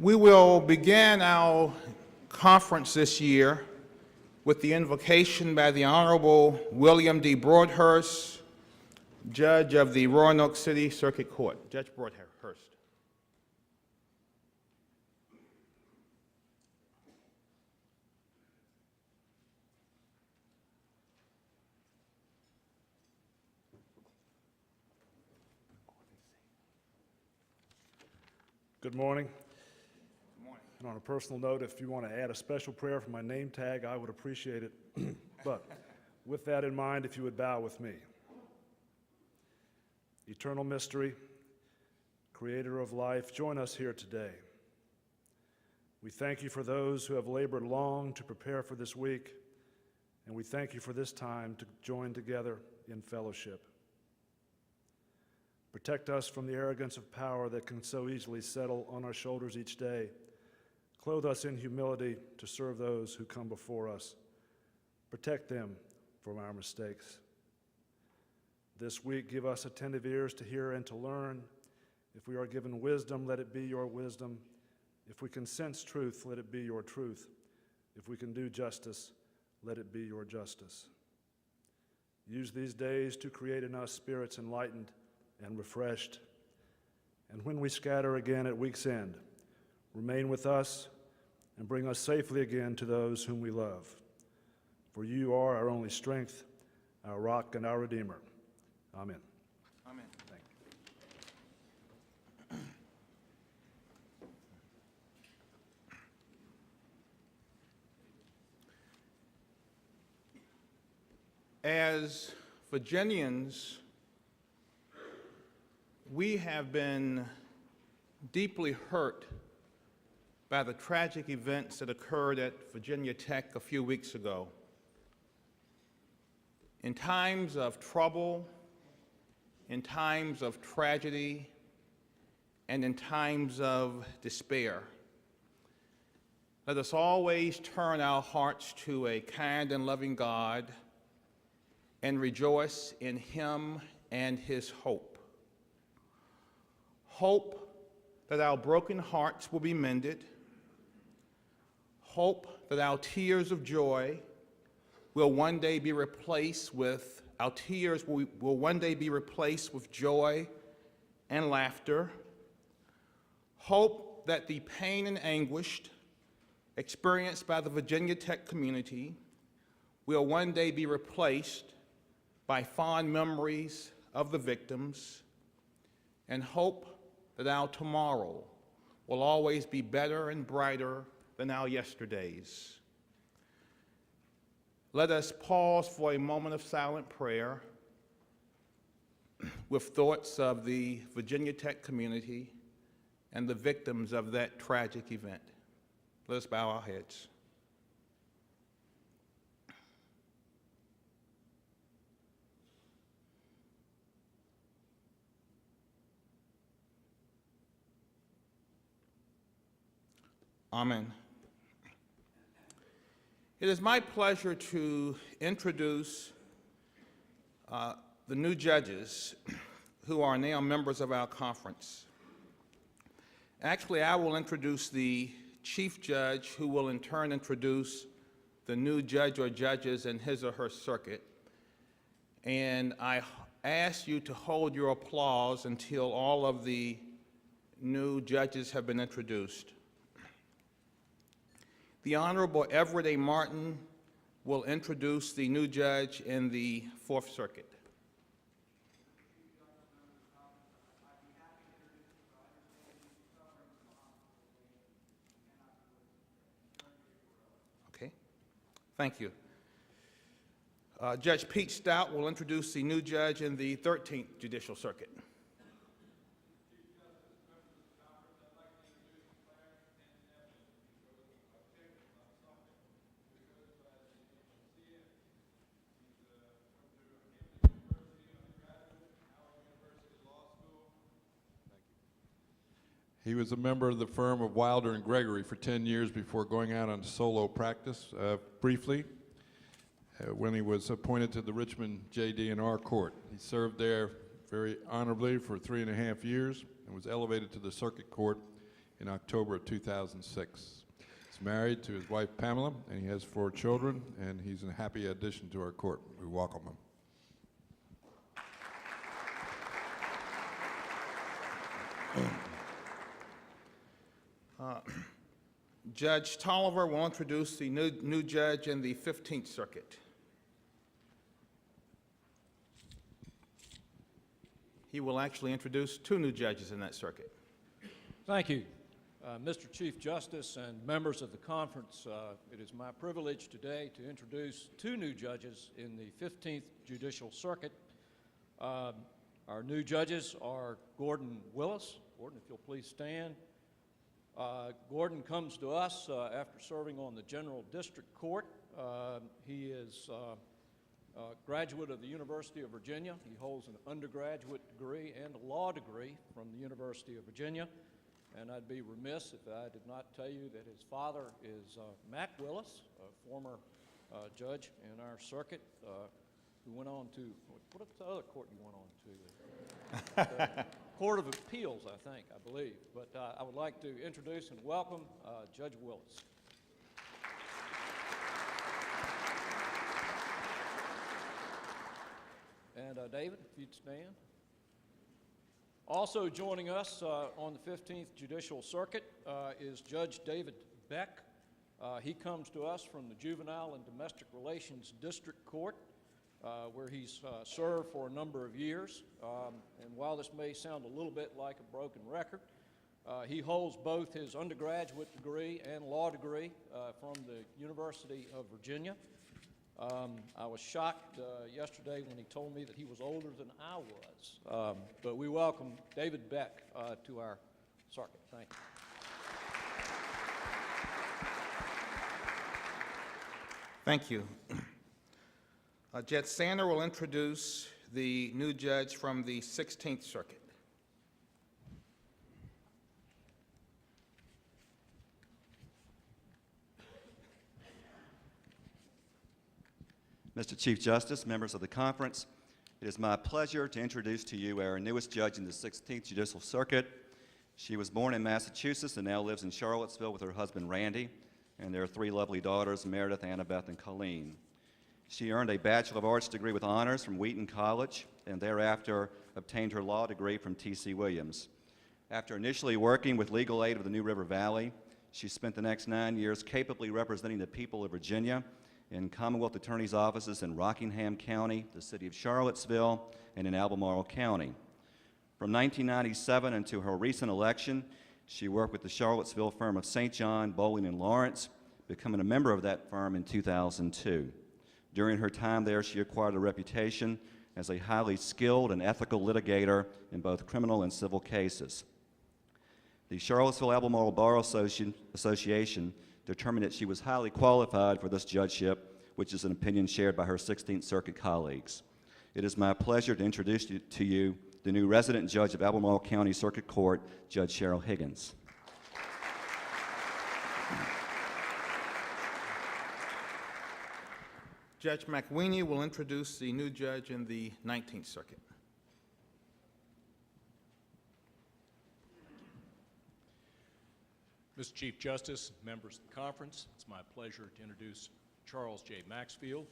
We will begin our conference this year with the invocation by the Honorable William D. Broadhurst, Judge of the Roanoke City Circuit Court. Judge Broadhurst. Good morning. Good morning. And on a personal note, if you want to add a special prayer for my name tag, I would appreciate it. But with that in mind, if you would bow with me. Eternal mystery, creator of life, join us here today. We thank you for those who have labored long to prepare for this week, and we thank you for this time to join together in fellowship. Protect us from the arrogance of power that can so easily settle on our shoulders each day. Clothe us in humility to serve those who come before us. Protect them from our mistakes. This week, give us attentive ears to hear and to learn. If we are given wisdom, let it be your wisdom. If we can sense truth, let it be your truth. If we can do justice, let it be your justice. Use these days to create in us spirits enlightened and refreshed. And when we scatter again at week's end, remain with us and bring us safely again to those whom we love. For you are our only strength, our rock and our Redeemer. Amen. Amen. Thank you. As Virginians, we have been deeply hurt by the tragic events that occurred at Virginia Tech a few weeks ago. In times of trouble, in times of tragedy, and in times of despair, let us always turn our hearts to a kind and loving God and rejoice in Him and His hope. Hope that our broken hearts will be mended. Hope that our tears of joy will one day be replaced with, our tears will one day be replaced with joy and laughter. Hope that the pain and anguish experienced by the Virginia Tech community will one day be replaced by fond memories of the victims, and hope that our tomorrow will always be better and brighter than our yesterdays. Let us pause for a moment of silent prayer with thoughts of the Virginia Tech community and the victims of that tragic event. Let us bow our heads. Amen. It is my pleasure to introduce the new judges who are now members of our conference. Actually, I will introduce the chief judge, who will in turn introduce the new judge or judges in his or her circuit. And I ask you to hold your applause until all of the new judges have been introduced. The Honorable Everett A. Martin will introduce the new judge in the Fourth Circuit. Okay, thank you. Judge Pete Stout will introduce the new judge in the 13th Judicial Circuit. He was a member of the firm of Wilder and Gregory for 10 years before going out on solo practice briefly when he was appointed to the Richmond JD&R Court. He served there very honorably for 3.5 years and was elevated to the Circuit Court in October of 2006. He's married to his wife Pamela, and he has 4 children, and he's a happy addition to our court. We welcome him. Judge Tolliver will introduce the new judge in the 15th Circuit. He will actually introduce 2 new judges in that circuit. Thank you. Mr. Chief Justice and members of the conference, it is my privilege today to introduce 2 new judges in the 15th Judicial Circuit. Our new judges are Gordon Willis. Gordon, if you'll please stand. Gordon comes to us after serving on the General District Court. He is a graduate of the University of Virginia. He holds an undergraduate degree and a law degree from the University of Virginia. And I'd be remiss if I did not tell you that his father is Mac Willis, a former judge in our circuit, who went on to, what's the other court you went on to? The Court of Appeals, I believe. But I would like to introduce and welcome Judge Willis. And David, if you'd stand. Also joining us on the 15th Judicial Circuit is Judge David Beck. He comes to us from the Juvenile and Domestic Relations District Court, where he's served for a number of years. And while this may sound a little bit like a broken record, he holds both his undergraduate degree and law degree from the University of Virginia. I was shocked yesterday when he told me that he was older than I was. But we welcome David Beck to our circuit. Thank you. Thank you. Judge Sander will introduce the new judge from the 16th Circuit. Mr. Chief Justice, members of the conference, it is my pleasure to introduce to you our newest judge in the 16th Judicial Circuit. She was born in Massachusetts and now lives in Charlottesville with her husband Randy and their 3 lovely daughters, Meredith, Annabeth, and Colleen. She earned a Bachelor of Arts degree with honors from Wheaton College and thereafter obtained her law degree from T.C. Williams. After initially working with Legal Aid of the New River Valley, she spent the next 9 years capably representing the people of Virginia in Commonwealth Attorney's offices in Rockingham County, the city of Charlottesville, and in Albemarle County. From 1997 until her recent election, she worked with the Charlottesville firm of St. John, Bowling, and Lawrence, becoming a member of that firm in 2002. During her time there, she acquired a reputation as a highly skilled and ethical litigator in both criminal and civil cases. The Charlottesville-Albemarle Bar Association determined that she was highly qualified for this judgeship, which is an opinion shared by her 16th Circuit colleagues. It is my pleasure to introduce to you the new resident judge of Albemarle County Circuit Court, Judge Cheryl Higgins. Judge McWeeny will introduce the new judge in the 19th Circuit. Mr. Chief Justice, members of the conference, it's my pleasure to introduce Charles J. Maxfield.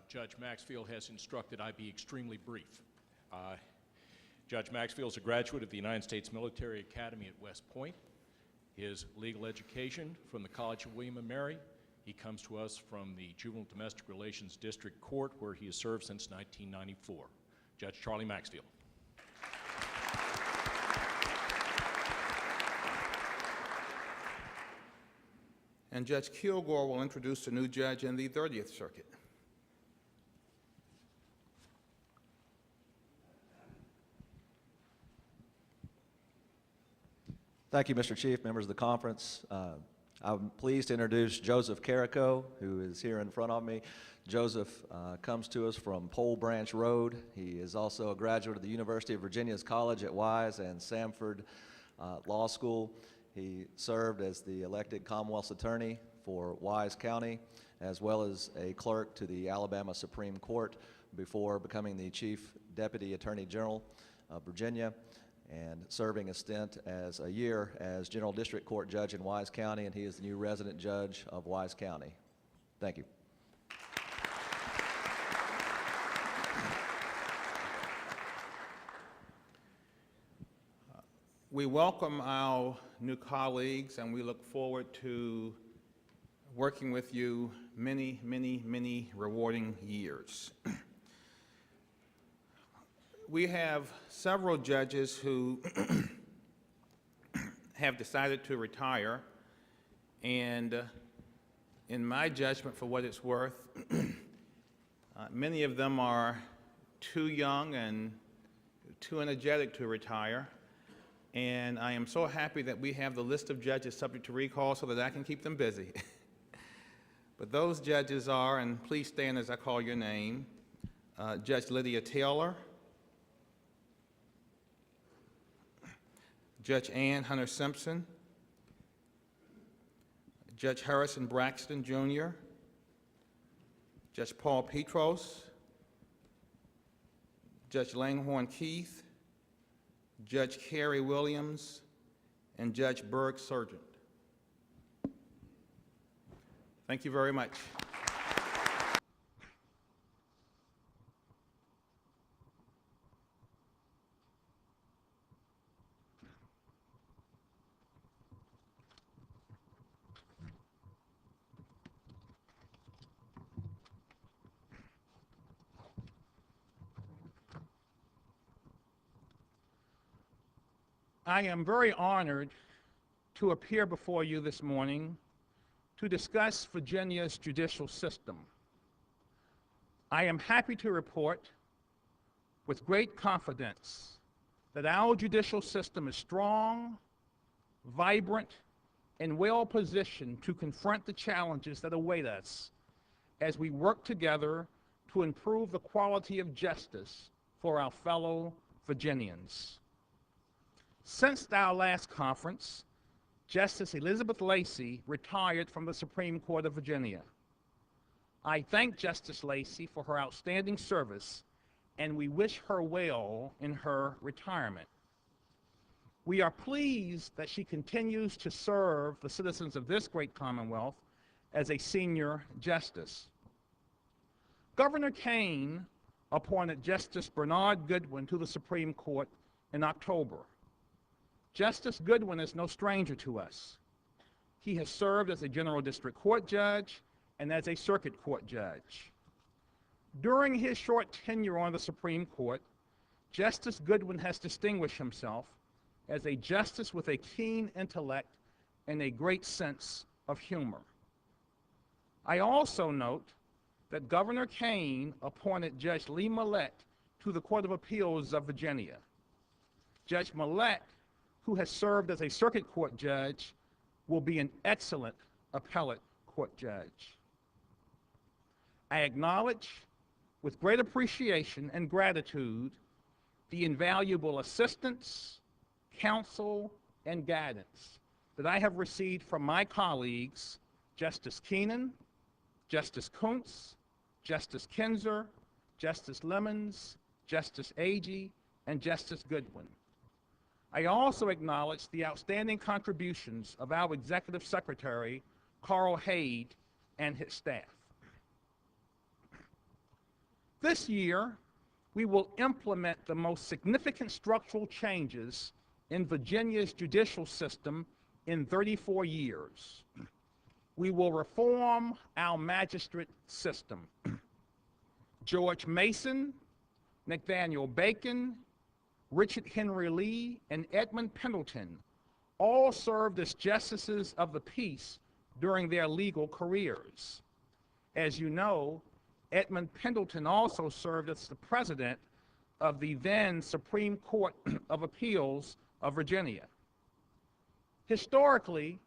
Judge Maxfield has instructed I be extremely brief. Judge Maxfield is a graduate of the United States Military Academy at West Point. His legal education from the College of William & Mary. He comes to us from the Juvenile Domestic Relations District Court, where he has served since 1994. Judge Charlie Maxfield. And Judge Kilgore will introduce the new judge in the 30th Circuit. Thank you, Mr. Chief, members of the conference. I'm pleased to introduce Joseph Carrico, who is here in front of me. Joseph comes to us from Pole Branch Road. He is also a graduate of the University of Virginia's College at Wise and Samford Law School. He served as the elected Commonwealth's attorney for Wise County, as well as a clerk to the Alabama Supreme Court before becoming the Chief Deputy Attorney General of Virginia. and serving a stint as a year as General District Court Judge in Wise County, and he is the new resident judge of Wise County. Thank you. We welcome our new colleagues, and we look forward to working with you many, many, many rewarding years. We have several judges who have decided to retire, and in my judgment, for what it's worth, many of them are too young and too energetic to retire. And I am so happy that we have the list of judges subject to recall so that I can keep them busy. But those judges are, and please stand as I call your name, Judge Lydia Taylor, Judge Ann Hunter Simpson, Judge Harrison Braxton Jr., Judge Paul Petros, Judge Langhorne Keith, Judge Carrie Williams, and Judge Berg Sargent. Thank you very much. I am very honored to appear before you this morning to discuss Virginia's judicial system. I am happy to report with great confidence that our judicial system is strong, vibrant, and well-positioned to confront the challenges that await us as we work together to improve the quality of justice for our fellow Virginians. Since our last conference, Justice Elizabeth Lacey retired from the Supreme Court of Virginia. I thank Justice Lacey for her outstanding service, and we wish her well in her retirement. We are pleased that she continues to serve the citizens of this great Commonwealth as a senior justice. Governor Kane appointed Justice Bernard Goodwin to the Supreme Court in October. Justice Goodwin is no stranger to us. He has served as a General District Court judge and as a Circuit Court judge. During his short tenure on the Supreme Court, Justice Goodwin has distinguished himself as a justice with a keen intellect and a great sense of humor. I also note that Governor Kane appointed Judge Lee Millett to the Court of Appeals of Virginia. Judge Millett, who has served as a Circuit Court judge, will be an excellent appellate court judge. I acknowledge with great appreciation and gratitude the invaluable assistance, counsel, and guidance that I have received from my colleagues, Justice Keenan, Justice Kuntz, Justice Kinzer, Justice Lemons, Justice Agee, and Justice Goodwin. I also acknowledge the outstanding contributions of our Executive Secretary, Carl Haid, and his staff. This year, we will implement the most significant structural changes in Virginia's judicial system in 34 years. We will reform our magistrate system. George Mason, Nathaniel Bacon, Richard Henry Lee, and Edmund Pendleton all served as justices of the peace during their legal careers. As you know, Edmund Pendleton also served as the president of the then Supreme Court of Appeals of Virginia. Historically,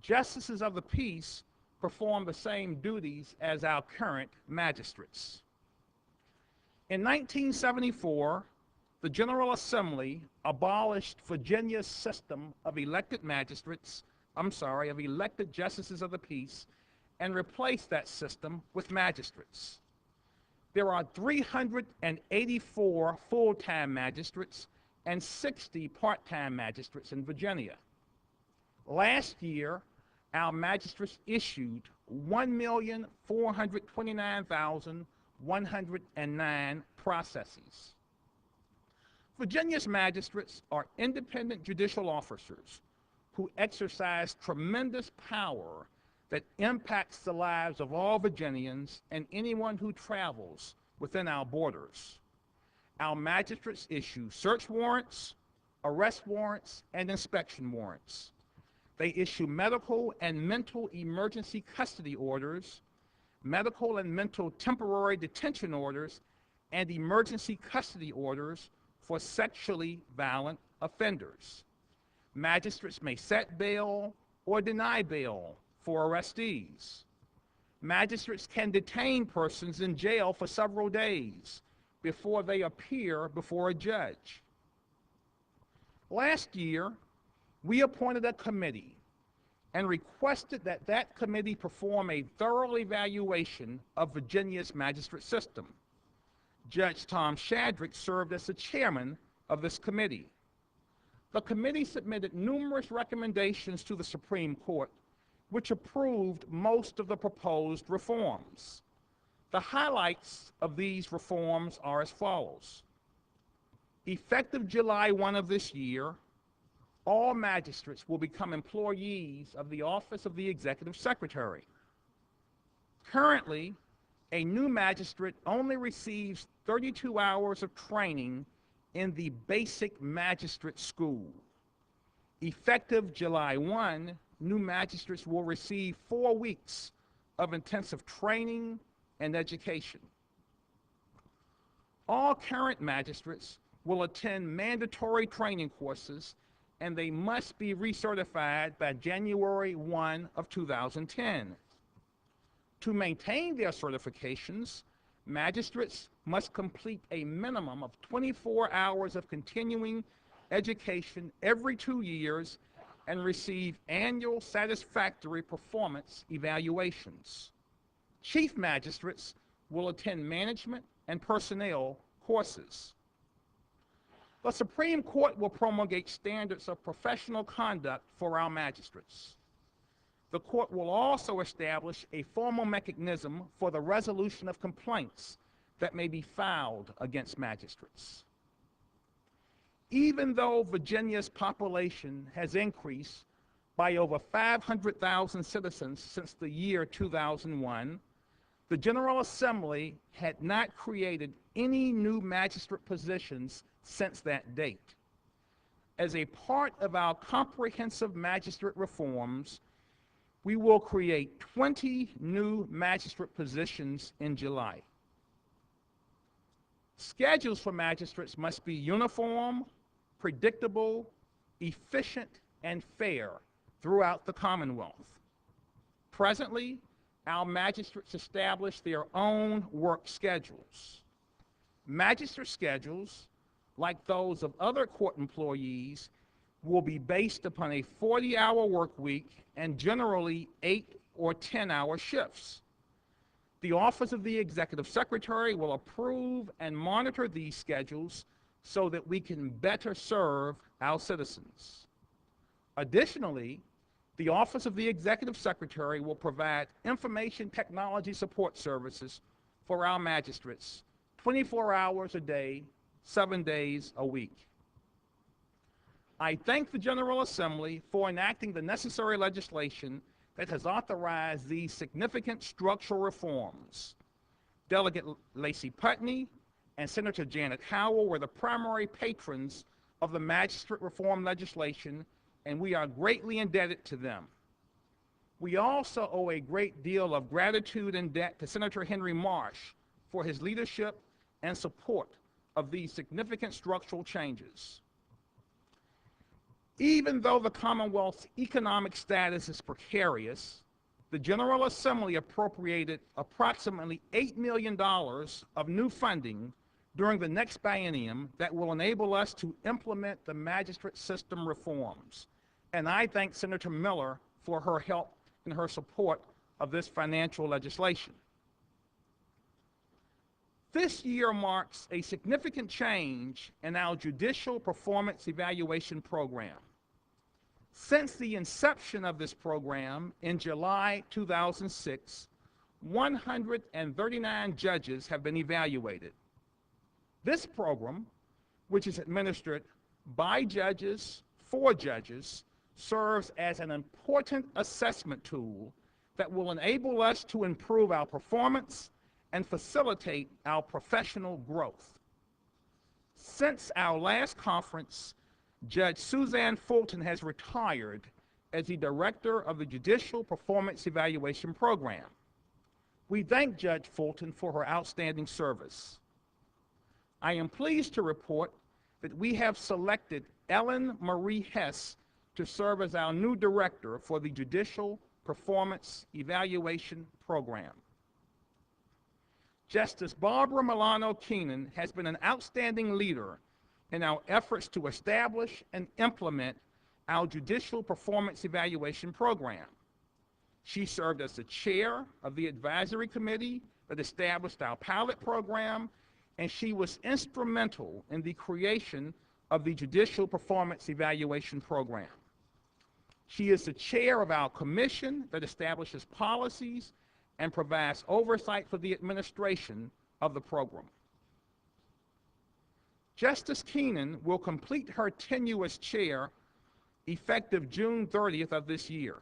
justices of the peace perform the same duties as our current magistrates. In 1974, the General Assembly abolished Virginia's system of elected justices of the peace, and replaced that system with magistrates. There are 384 full-time magistrates and 60 part-time magistrates in Virginia. Last year, our magistrates issued 1,429,109 processes. Virginia's magistrates are independent judicial officers who exercise tremendous power that impacts the lives of all Virginians and anyone who travels within our borders. Our magistrates issue search warrants, arrest warrants, and inspection warrants. They issue medical and mental emergency custody orders, medical and mental temporary detention orders, and emergency custody orders for sexually violent offenders. Magistrates may set bail or deny bail for arrestees. Magistrates can detain persons in jail for several days before they appear before a judge. Last year, we appointed a committee and requested that that committee perform a thorough evaluation of Virginia's magistrate system. Judge Tom Shadrick served as the chairman of this committee. The committee submitted numerous recommendations to the Supreme Court, which approved most of the proposed reforms. The highlights of these reforms are as follows. Effective July 1 of this year, all magistrates will become employees of the Office of the Executive Secretary. Currently, a new magistrate only receives 32 hours of training in the basic magistrate school. Effective July 1, new magistrates will receive 4 weeks of intensive training and education. All current magistrates will attend mandatory training courses, and they must be recertified by January 1 of 2010. To maintain their certifications, magistrates must complete a minimum of 24 hours of continuing education every 2 years and receive annual satisfactory performance evaluations. Chief magistrates will attend management and personnel courses. The Supreme Court will promulgate standards of professional conduct for our magistrates. The court will also establish a formal mechanism for the resolution of complaints that may be filed against magistrates. Even though Virginia's population has increased by over 500,000 citizens since the year 2001, the General Assembly had not created any new magistrate positions since that date. As a part of our comprehensive magistrate reforms, we will create 20 new magistrate positions in July. Schedules for magistrates must be uniform, predictable, efficient, and fair throughout the Commonwealth. Presently, our magistrates establish their own work schedules. Magistrate schedules, like those of other court employees, will be based upon a 40-hour work week and generally 8 or 10-hour shifts. The Office of the Executive Secretary will approve and monitor these schedules so that we can better serve our citizens. Additionally, the Office of the Executive Secretary will provide information technology support services for our magistrates 24 hours a day, 7 days a week. I thank the General Assembly for enacting the necessary legislation that has authorized these significant structural reforms. Delegate Lacey Putney and Senator Janet Howell were the primary patrons of the magistrate reform legislation, and we are greatly indebted to them. We also owe a great deal of gratitude and debt to Senator Henry Marsh for his leadership and support of these significant structural changes. Even though the Commonwealth's economic status is precarious, the General Assembly appropriated approximately $8 million of new funding during the next biennium that will enable us to implement the magistrate system reforms. And I thank Senator Miller for her help and her support of this financial legislation. This year marks a significant change in our Judicial Performance Evaluation Program. Since the inception of this program in July 2006, 139 judges have been evaluated. This program, which is administered by judges for judges, serves as an important assessment tool that will enable us to improve our performance and facilitate our professional growth. Since our last conference, Judge Suzanne Fulton has retired as the director of the Judicial Performance Evaluation Program. We thank Judge Fulton for her outstanding service. I am pleased to report that we have selected Ellen Marie Hess to serve as our new director for the Judicial Performance Evaluation Program. Justice Barbara Milano Keenan has been an outstanding leader in our efforts to establish and implement our Judicial Performance Evaluation Program. She served as the chair of the advisory committee that established our pilot program, and she was instrumental in the creation of the Judicial Performance Evaluation Program. She is the chair of our commission that establishes policies and provides oversight for the administration of the program. Justice Keenan will complete her tenure as chair effective June 30th of this year.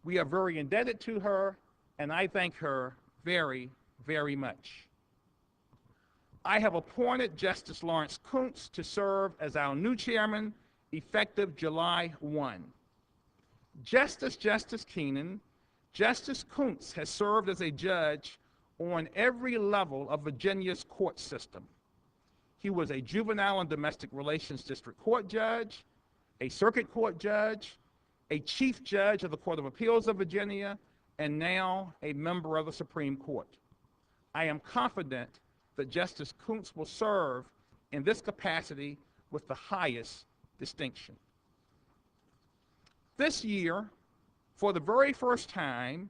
We are very indebted to her, and I thank her very, very much. I have appointed Justice Lawrence Kuntz to serve as our new chairman effective July 1. Justice Keenan, Justice Kuntz has served as a judge on every level of Virginia's court system. He was a juvenile and domestic relations district court judge, a circuit court judge, a chief judge of the Court of Appeals of Virginia, and now a member of the Supreme Court. I am confident that Justice Kuntz will serve in this capacity with the highest distinction. This year, for the very first time,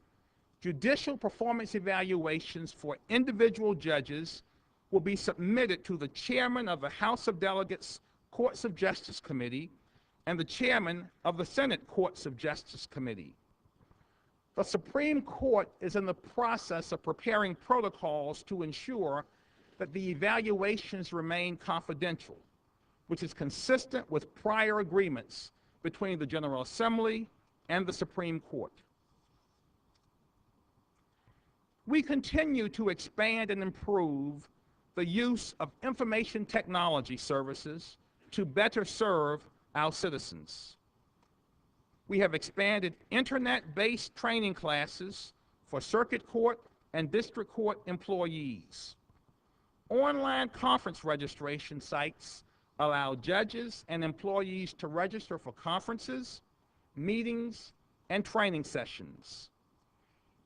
judicial performance evaluations for individual judges will be submitted to the chairman of the House of Delegates Courts of Justice Committee and the chairman of the Senate Courts of Justice Committee. The Supreme Court is in the process of preparing protocols to ensure that the evaluations remain confidential, which is consistent with prior agreements between the General Assembly and the Supreme Court. We continue to expand and improve the use of information technology services to better serve our citizens. We have expanded internet-based training classes for circuit court and district court employees. Online conference registration sites allow judges and employees to register for conferences, meetings, and training sessions.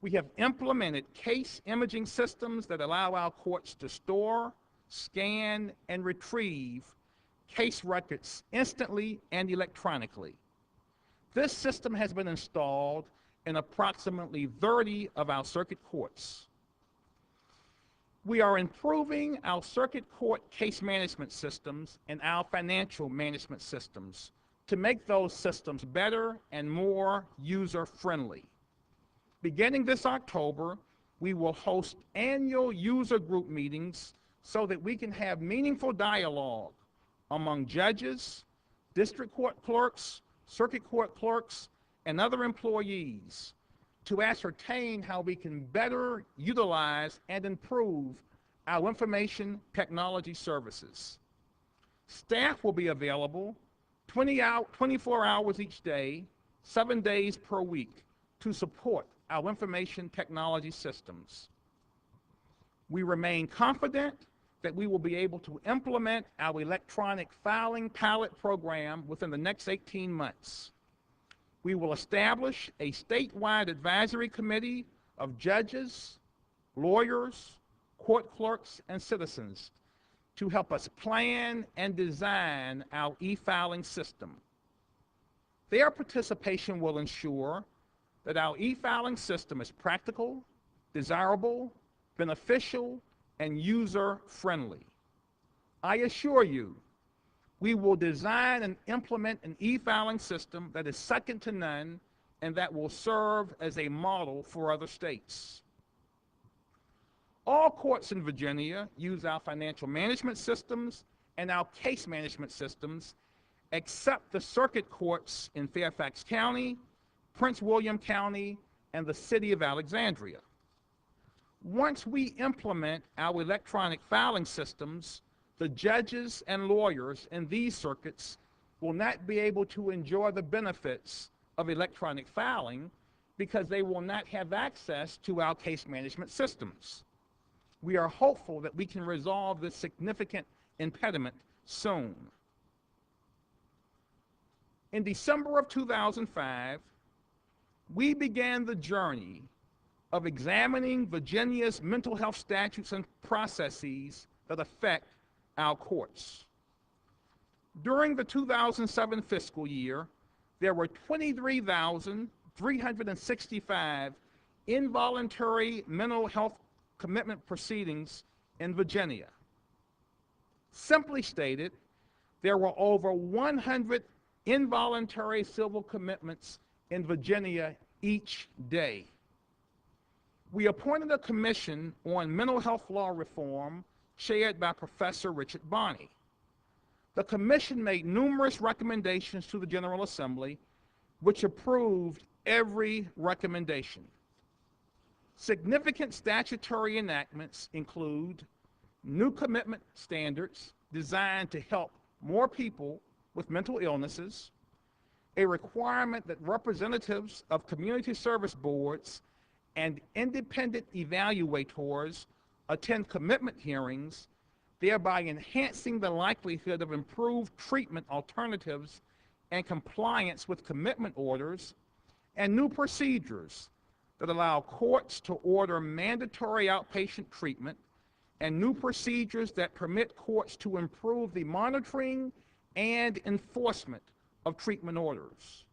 We have implemented case imaging systems that allow our courts to store, scan, and retrieve case records instantly and electronically. This system has been installed in approximately 30 of our circuit courts. We are improving our circuit court case management systems and our financial management systems to make those systems better and more user-friendly. Beginning this October, we will host annual user group meetings so that we can have meaningful dialogue among judges, district court clerks, circuit court clerks, and other employees to ascertain how we can better utilize and improve our information technology services. Staff will be available 24 hours each day, 7 days per week to support our information technology systems. We remain confident that we will be able to implement our electronic filing pilot program within the next 18 months. We will establish a statewide advisory committee of judges, lawyers, court clerks, and citizens to help us plan and design our e-filing system. Their participation will ensure that our e-filing system is practical, desirable, beneficial, and user-friendly. I assure you, we will design and implement an e-filing system that is second to none and that will serve as a model for other states. All courts in Virginia use our financial management systems and our case management systems, except the circuit courts in Fairfax County, Prince William County, and the city of Alexandria. Once we implement our electronic filing systems, the judges and lawyers in these circuits will not be able to enjoy the benefits of electronic filing because they will not have access to our case management systems. We are hopeful that we can resolve this significant impediment soon. In December of 2005, we began the journey of examining Virginia's mental health statutes and processes that affect our courts. During the 2007 fiscal year, there were 23,365 involuntary mental health commitment proceedings in Virginia. Simply stated, there were over 100 involuntary civil commitments in Virginia each day. We appointed a commission on mental health law reform chaired by Professor Richard Bonney. The commission made numerous recommendations to the General Assembly, which approved every recommendation. Significant statutory enactments include new commitment standards designed to help more people with mental illnesses, a requirement that representatives of community service boards and independent evaluators attend commitment hearings, thereby enhancing the likelihood of improved treatment alternatives and compliance with commitment orders, and new procedures that allow courts to order mandatory outpatient treatment, and new procedures that permit courts to improve the monitoring and enforcement of treatment orders.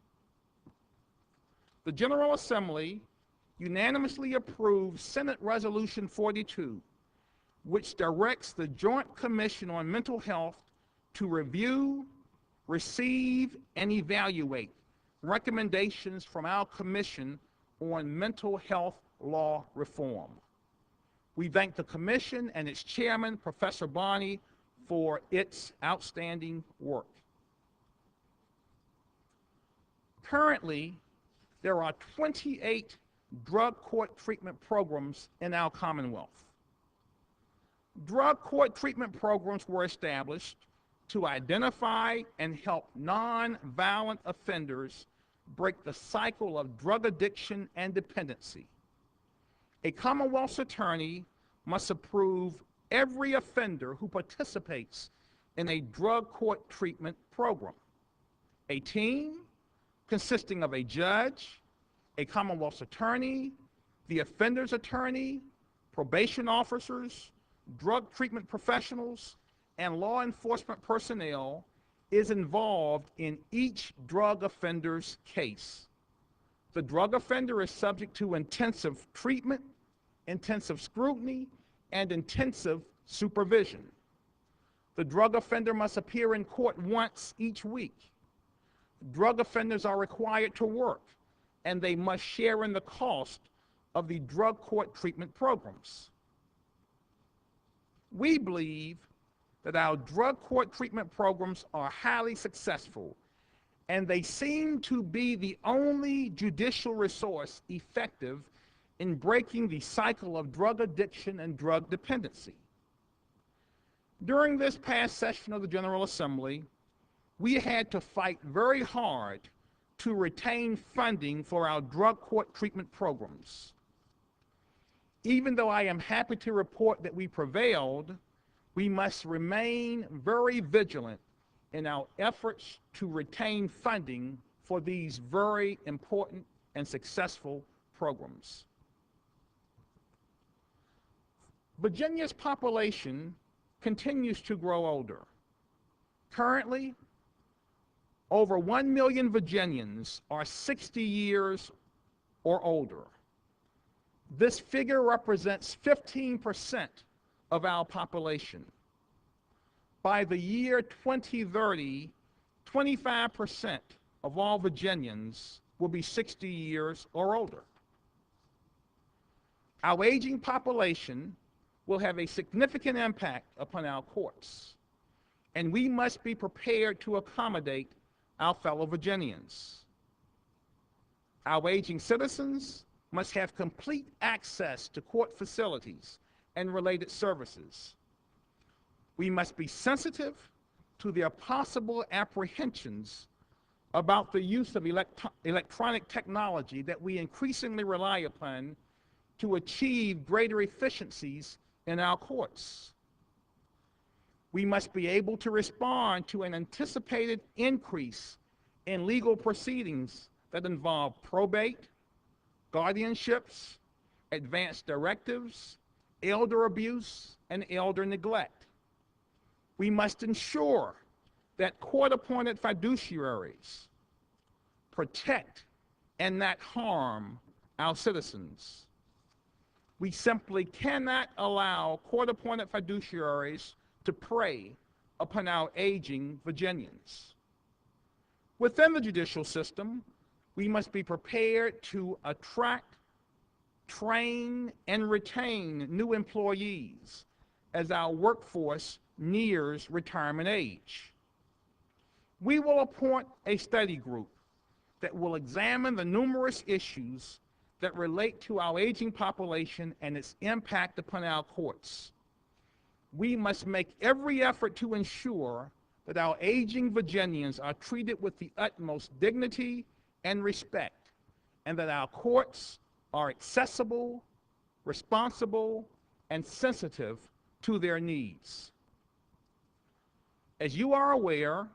The General Assembly unanimously approved Senate Resolution 42, which directs the Joint Commission on Mental Health to review, receive, and evaluate recommendations from our Commission on Mental Health Law Reform. We thank the Commission and its chairman, Professor Bonney, for its outstanding work. Currently, there are 28 drug court treatment programs in our Commonwealth. Drug court treatment programs were established to identify and help non-violent offenders break the cycle of drug addiction and dependency. A Commonwealth's attorney must approve every offender who participates in a drug court treatment program. A team consisting of a judge, a Commonwealth's attorney, the offender's attorney, probation officers, drug treatment professionals, and law enforcement personnel is involved in each drug offender's case. The drug offender is subject to intensive treatment, intensive scrutiny, and intensive supervision. The drug offender must appear in court once each week. Drug offenders are required to work, and they must share in the cost of the drug court treatment programs. We believe that our drug court treatment programs are highly successful, and they seem to be the only judicial resource effective in breaking the cycle of drug addiction and drug dependency. During this past session of the General Assembly, we had to fight very hard to retain funding for our drug court treatment programs. Even though I am happy to report that we prevailed, we must remain very vigilant in our efforts to retain funding for these very important and successful programs. Virginia's population continues to grow older. Currently, over 1 million Virginians are 60 years or older. This figure represents 15% of our population. By the year 2030, 25% of all Virginians will be 60 years or older. Our aging population will have a significant impact upon our courts, and we must be prepared to accommodate our fellow Virginians. Our aging citizens must have complete access to court facilities and related services. We must be sensitive to their possible apprehensions about the use of electronic technology that we increasingly rely upon to achieve greater efficiencies in our courts. We must be able to respond to an anticipated increase in legal proceedings that involve probate, guardianships, advance directives, elder abuse, and elder neglect. We must ensure that court-appointed fiduciaries protect and not harm our citizens. We simply cannot allow court-appointed fiduciaries to prey upon our aging Virginians. Within the judicial system, we must be prepared to attract, train, and retain new employees as our workforce nears retirement age. We will appoint a study group that will examine the numerous issues that relate to our aging population and its impact upon our courts. We must make every effort to ensure that our aging Virginians are treated with the utmost dignity and respect, and that our courts are accessible, responsible, and sensitive to their needs. As you are aware,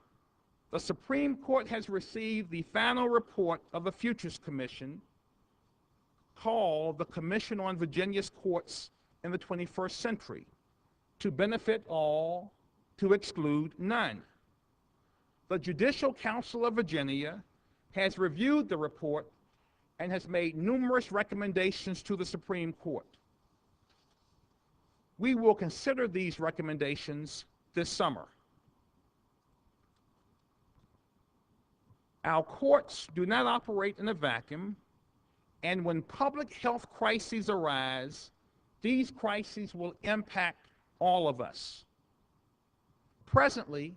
the Supreme Court has received the final report of the Futures Commission, called the Commission on Virginia's Courts in the 21st Century, to benefit all, to exclude none. The Judicial Council of Virginia has reviewed the report and has made numerous recommendations to the Supreme Court. We will consider these recommendations this summer. Our courts do not operate in a vacuum, and when public health crises arise, these crises will impact all of us. Presently,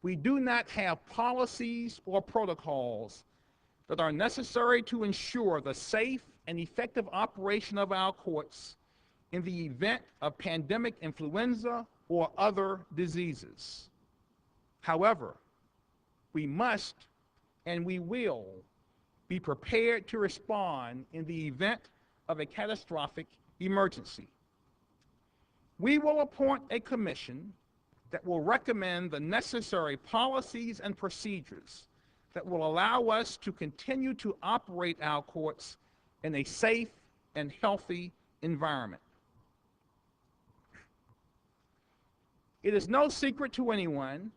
we do not have policies or protocols that are necessary to ensure the safe and effective operation of our courts in the event of pandemic influenza or other diseases. However, we must and we will be prepared to respond in the event of a catastrophic emergency. We will appoint a commission that will recommend the necessary policies and procedures that will allow us to continue to operate our courts in a safe and healthy environment. It is no secret to anyone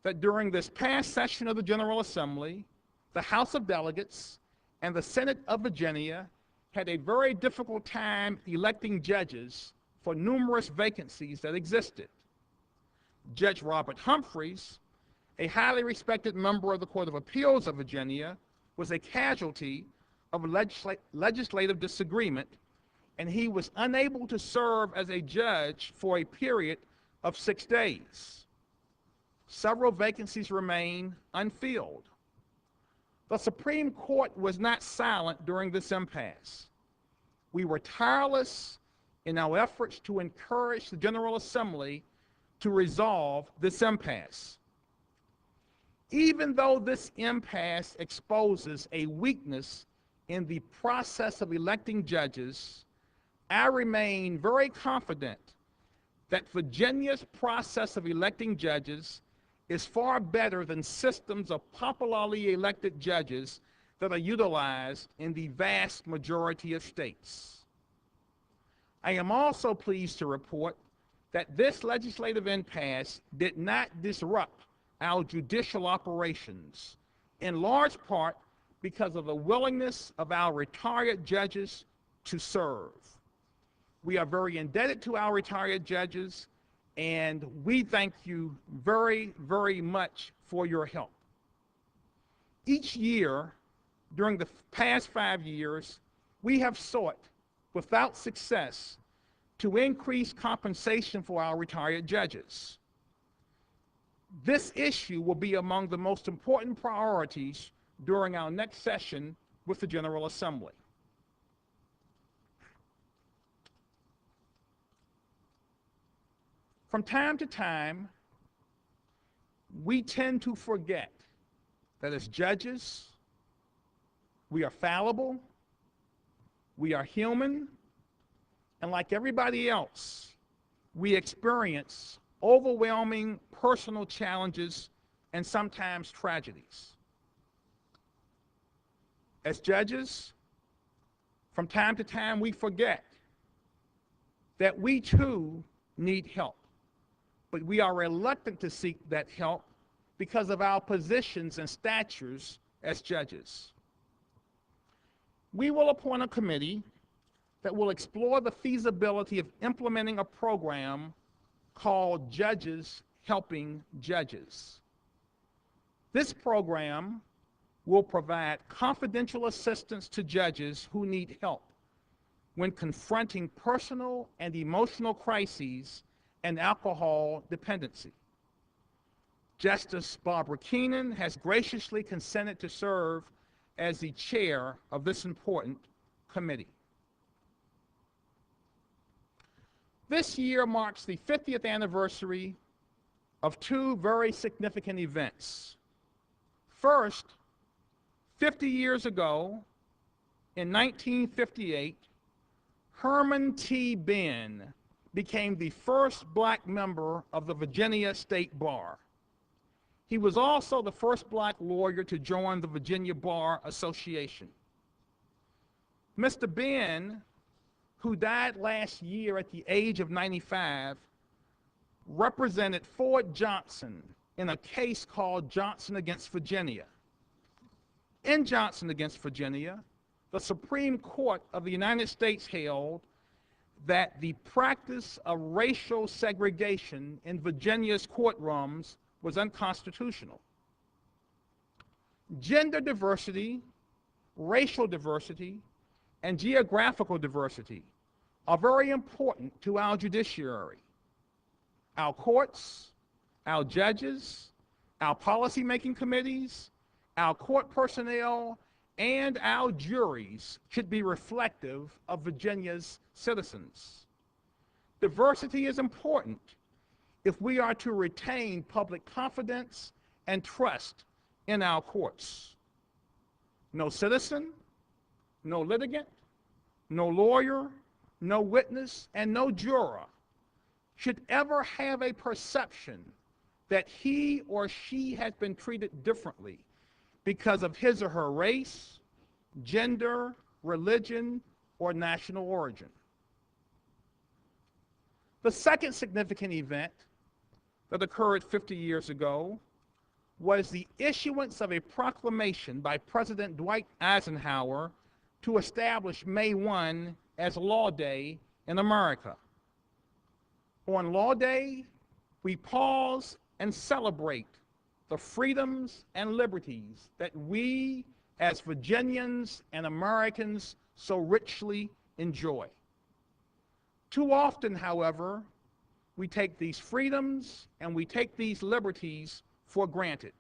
that during this past session of the General Assembly, the House of Delegates and the Senate of Virginia had a very difficult time electing judges for numerous vacancies that existed. Judge Robert Humphreys, a highly respected member of the Court of Appeals of Virginia, was a casualty of legislative disagreement, and he was unable to serve as a judge for a period of 6 days. Several vacancies remain unfilled. The Supreme Court was not silent during this impasse. We were tireless in our efforts to encourage the General Assembly to resolve this impasse. Even though this impasse exposes a weakness in the process of electing judges, I remain very confident that Virginia's process of electing judges is far better than systems of popularly elected judges that are utilized in the vast majority of states. I am also pleased to report that this legislative impasse did not disrupt our judicial operations, in large part because of the willingness of our retired judges to serve. We are very indebted to our retired judges, and we thank you very, very much for your help. Each year, during the past 5 years, we have sought, without success, to increase compensation for our retired judges. This issue will be among the most important priorities during our next session with the General Assembly. From time to time, we tend to forget that as judges, we are fallible, we are human, and like everybody else, we experience overwhelming personal challenges and sometimes tragedies. As judges, from time to time, we forget that we too need help, but we are reluctant to seek that help because of our positions and statures as judges. We will appoint a committee that will explore the feasibility of implementing a program called Judges Helping Judges. This program will provide confidential assistance to judges who need help when confronting personal and emotional crises and alcohol dependency. Justice Barbara Keenan has graciously consented to serve as the chair of this important committee. This year marks the 50th anniversary of two very significant events. First, 50 years ago, in 1958, Herman T. Benn became the first black member of the Virginia State Bar. He was also the first black lawyer to join the Virginia Bar Association. Mr. Benn, who died last year at the age of 95, represented Ford Johnson in a case called Johnson against Virginia. In Johnson against Virginia, the Supreme Court of the United States held that the practice of racial segregation in Virginia's courtrooms was unconstitutional. Gender diversity, racial diversity, and geographical diversity are very important to our judiciary. Our courts, our judges, our policymaking committees, our court personnel, and our juries should be reflective of Virginia's citizens. Diversity is important if we are to retain public confidence and trust in our courts. No citizen, no litigant, no lawyer, no witness, and no juror should ever have a perception that he or she has been treated differently because of his or her race, gender, religion, or national origin. The second significant event that occurred 50 years ago was the issuance of a proclamation by President Dwight Eisenhower to establish May 1 as Law Day in America. On Law Day, we pause and celebrate the freedoms and liberties that we as Virginians and Americans so richly enjoy. Too often, however, we take these freedoms and we take these liberties for granted.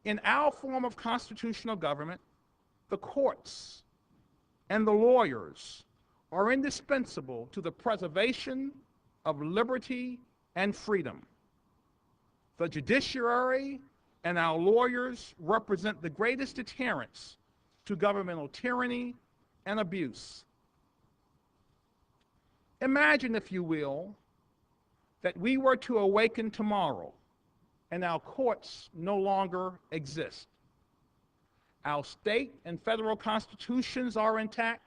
In our form of constitutional government, the courts and the lawyers are indispensable to the preservation of liberty and freedom. The judiciary and our lawyers represent the greatest deterrents to governmental tyranny and abuse. Imagine, if you will, that we were to awaken tomorrow and our courts no longer exist. Our state and federal constitutions are intact.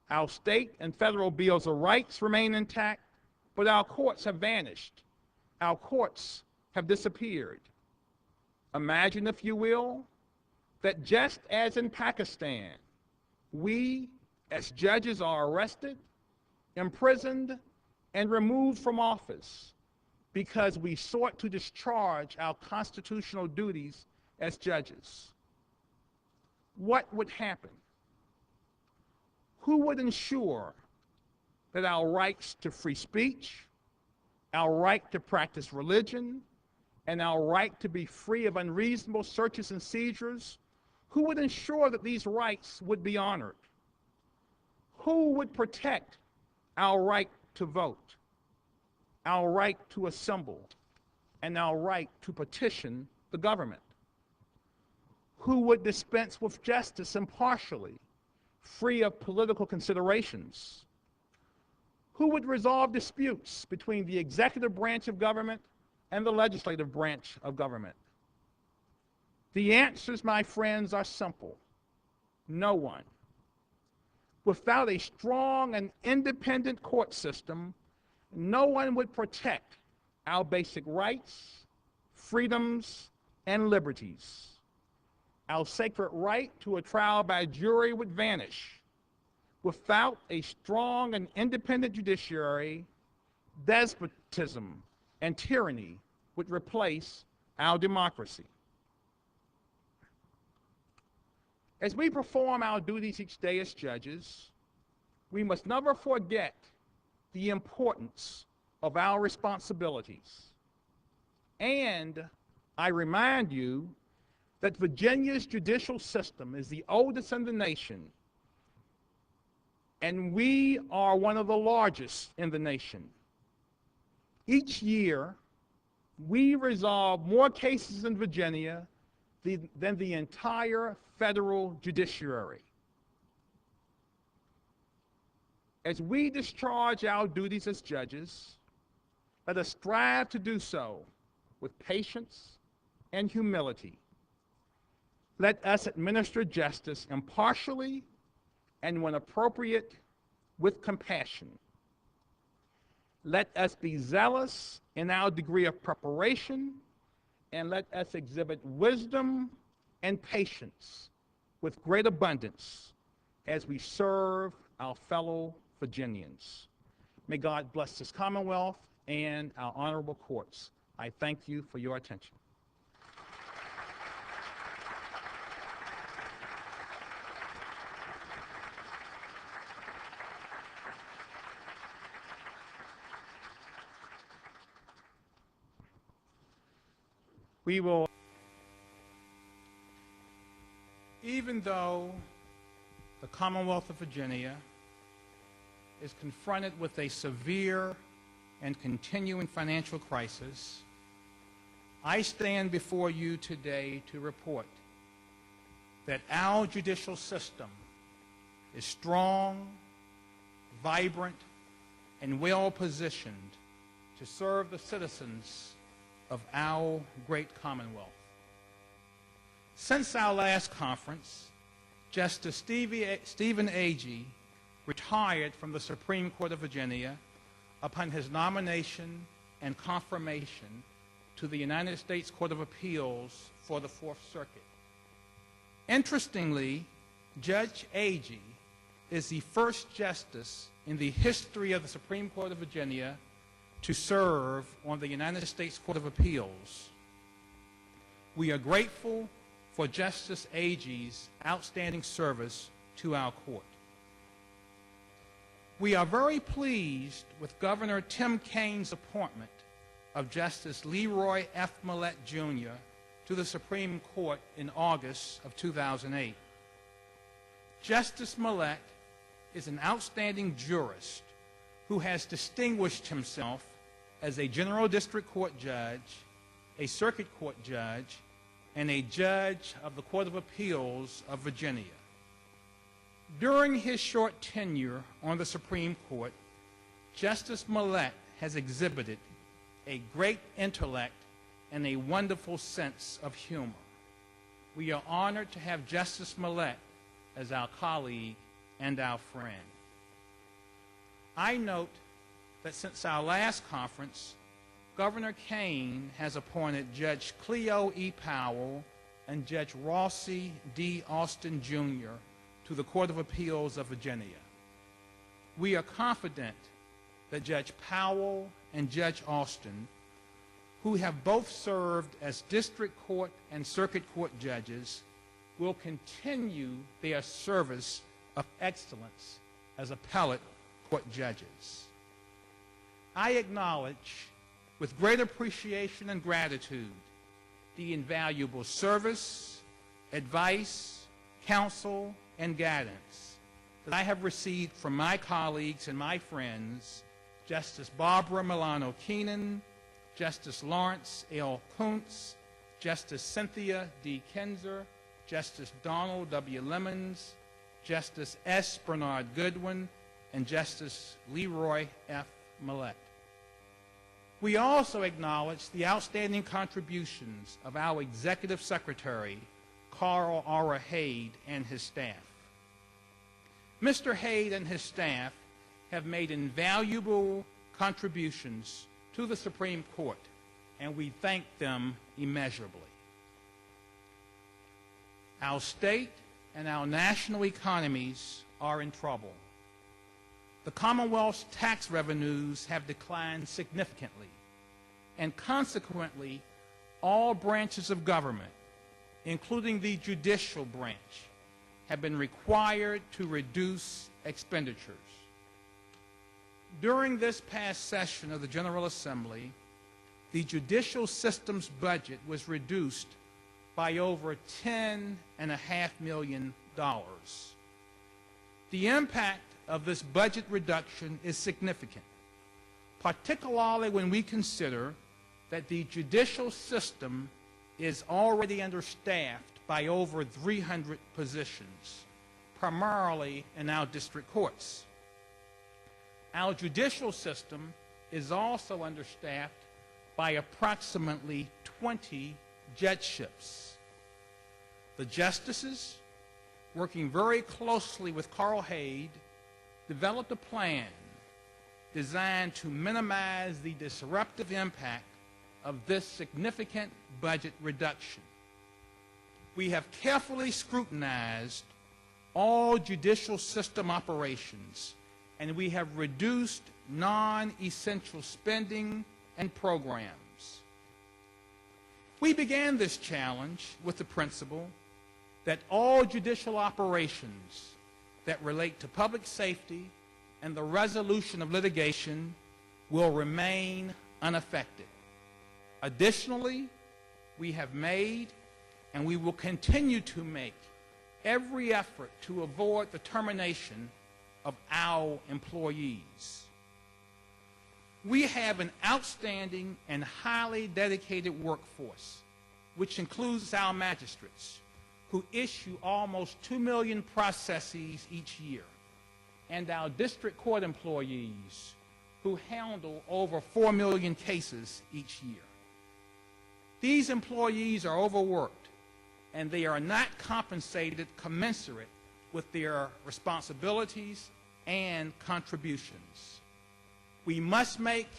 Our state and federal bills of rights remain intact, but our courts have vanished. Our courts have disappeared. Imagine, if you will, that just as in Pakistan, we as judges are arrested, imprisoned, and removed from office because we sought to discharge our constitutional duties as judges. What would happen? Who would ensure that our rights to free speech, our right to practice religion, and our right to be free of unreasonable searches and seizures, who would ensure that these rights would be honored? Who would protect our right to vote, our right to assemble, and our right to petition the government? Who would dispense with justice impartially, free of political considerations? Who would resolve disputes between the executive branch of government and the legislative branch of government? The answers, my friends, are simple. No one. Without a strong and independent court system, no one would protect our basic rights, freedoms, and liberties. Our sacred right to a trial by jury would vanish. Without a strong and independent judiciary, despotism and tyranny would replace our democracy. As we perform our duties each day as judges, we must never forget the importance of our responsibilities. And I remind you that Virginia's judicial system is the oldest in the nation, and we are one of the largest in the nation. Each year, we resolve more cases in Virginia than the entire federal judiciary. As we discharge our duties as judges, let us strive to do so with patience and humility. Let us administer justice impartially and, when appropriate, with compassion. Let us be zealous in our degree of preparation, and let us exhibit wisdom and patience with great abundance as we serve our fellow Virginians. May God bless this Commonwealth and our honorable courts. I thank you for your attention. We will, even though the Commonwealth of Virginia is confronted with a severe and continuing financial crisis, I stand before you today to report that our judicial system is strong, vibrant, and well-positioned to serve the citizens of our great Commonwealth. Since our last conference, Justice Stephen Agee retired from the Supreme Court of Virginia upon his nomination and confirmation to the United States Court of Appeals for the Fourth Circuit. Interestingly, Judge Agee is the first justice in the history of the Supreme Court of Virginia to serve on the United States Court of Appeals. We are grateful for Justice Agee's outstanding service to our court. We are very pleased with Governor Tim Kaine's appointment of Justice Leroy F. Millett, Jr. to the Supreme Court in August of 2008. Justice Millett is an outstanding jurist who has distinguished himself as a General District Court judge, a Circuit Court judge, and a judge of the Court of Appeals of Virginia. During his short tenure on the Supreme Court, Justice Millett has exhibited a great intellect and a wonderful sense of humor. We are honored to have Justice Millett as our colleague and our friend. I note that since our last conference, Governor Kaine has appointed Judge Cleo E. Powell and Judge Rossi D. Austin, Jr. to the Court of Appeals of Virginia. We are confident that Judge Powell and Judge Austin, who have both served as district court and circuit court judges, will continue their service of excellence as appellate court judges. I acknowledge with great appreciation and gratitude the invaluable service, advice, counsel, and guidance that I have received from my colleagues and my friends, Justice Barbara Milano Keenan, Justice Lawrence L. Kuntz, Justice Cynthia D. Kinzer, Justice Donald W. Lemons, Justice S. Bernard Goodwin, and Justice Leroy F. Millett. We also acknowledge the outstanding contributions of our Executive Secretary, Carl R. Haid, and his staff. Mr. Haid and his staff have made invaluable contributions to the Supreme Court, and we thank them immeasurably. Our state and our national economies are in trouble. The Commonwealth's tax revenues have declined significantly, and consequently, all branches of government, including the judicial branch, have been required to reduce expenditures. During this past session of the General Assembly, the judicial system's budget was reduced by over $10.5 million. The impact of this budget reduction is significant, particularly when we consider that the judicial system is already understaffed by over 300 positions, primarily in our district courts. Our judicial system is also understaffed by approximately 20 judgeships. The justices, working very closely with Carl Haid, developed a plan designed to minimize the disruptive impact of this significant budget reduction. We have carefully scrutinized all judicial system operations, and we have reduced non-essential spending and programs. We began this challenge with the principle that all judicial operations that relate to public safety and the resolution of litigation will remain unaffected. Additionally, we have made and we will continue to make every effort to avoid the termination of our employees. We have an outstanding and highly dedicated workforce, which includes our magistrates, who issue almost 2 million processes each year, and our district court employees, who handle over 4 million cases each year. These employees are overworked, and they are not compensated commensurate with their responsibilities and contributions. We must make,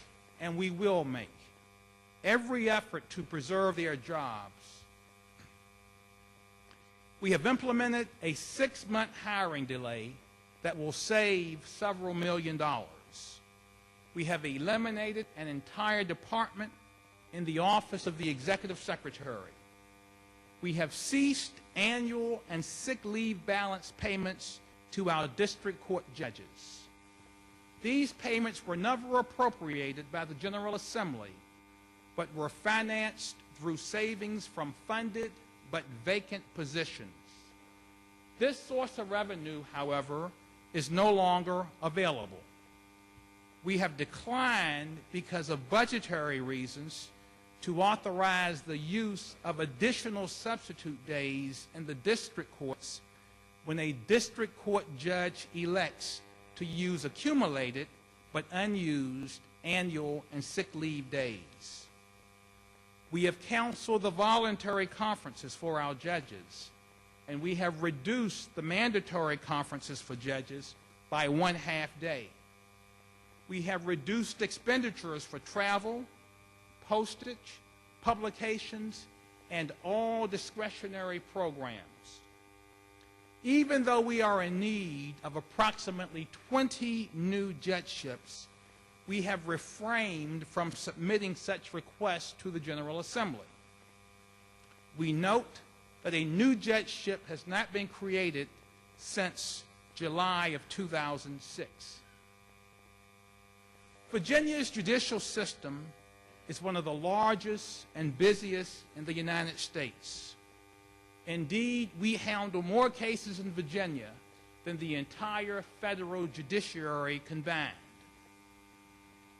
and we will make, every effort to preserve their jobs. We have implemented a 6-month hiring delay that will save several $millions. We have eliminated an entire department in the Office of the Executive Secretary. We have ceased annual and sick leave balance payments to our district court judges. These payments were never appropriated by the General Assembly, but were financed through savings from funded but vacant positions. This source of revenue, however, is no longer available. We have declined, because of budgetary reasons, to authorize the use of additional substitute days in the district courts when a district court judge elects to use accumulated but unused annual and sick leave days. We have canceled the voluntary conferences for our judges, and we have reduced the mandatory conferences for judges by 1/2 day. We have reduced expenditures for travel, postage, publications, and all discretionary programs. even though we are in need of approximately 20 new judgeships, we have refrained from submitting such requests to the General Assembly. We note that a new judgeship has not been created since July of 2006. Virginia's judicial system is one of the largest and busiest in the United States. Indeed, we handle more cases in Virginia than the entire federal judiciary combined.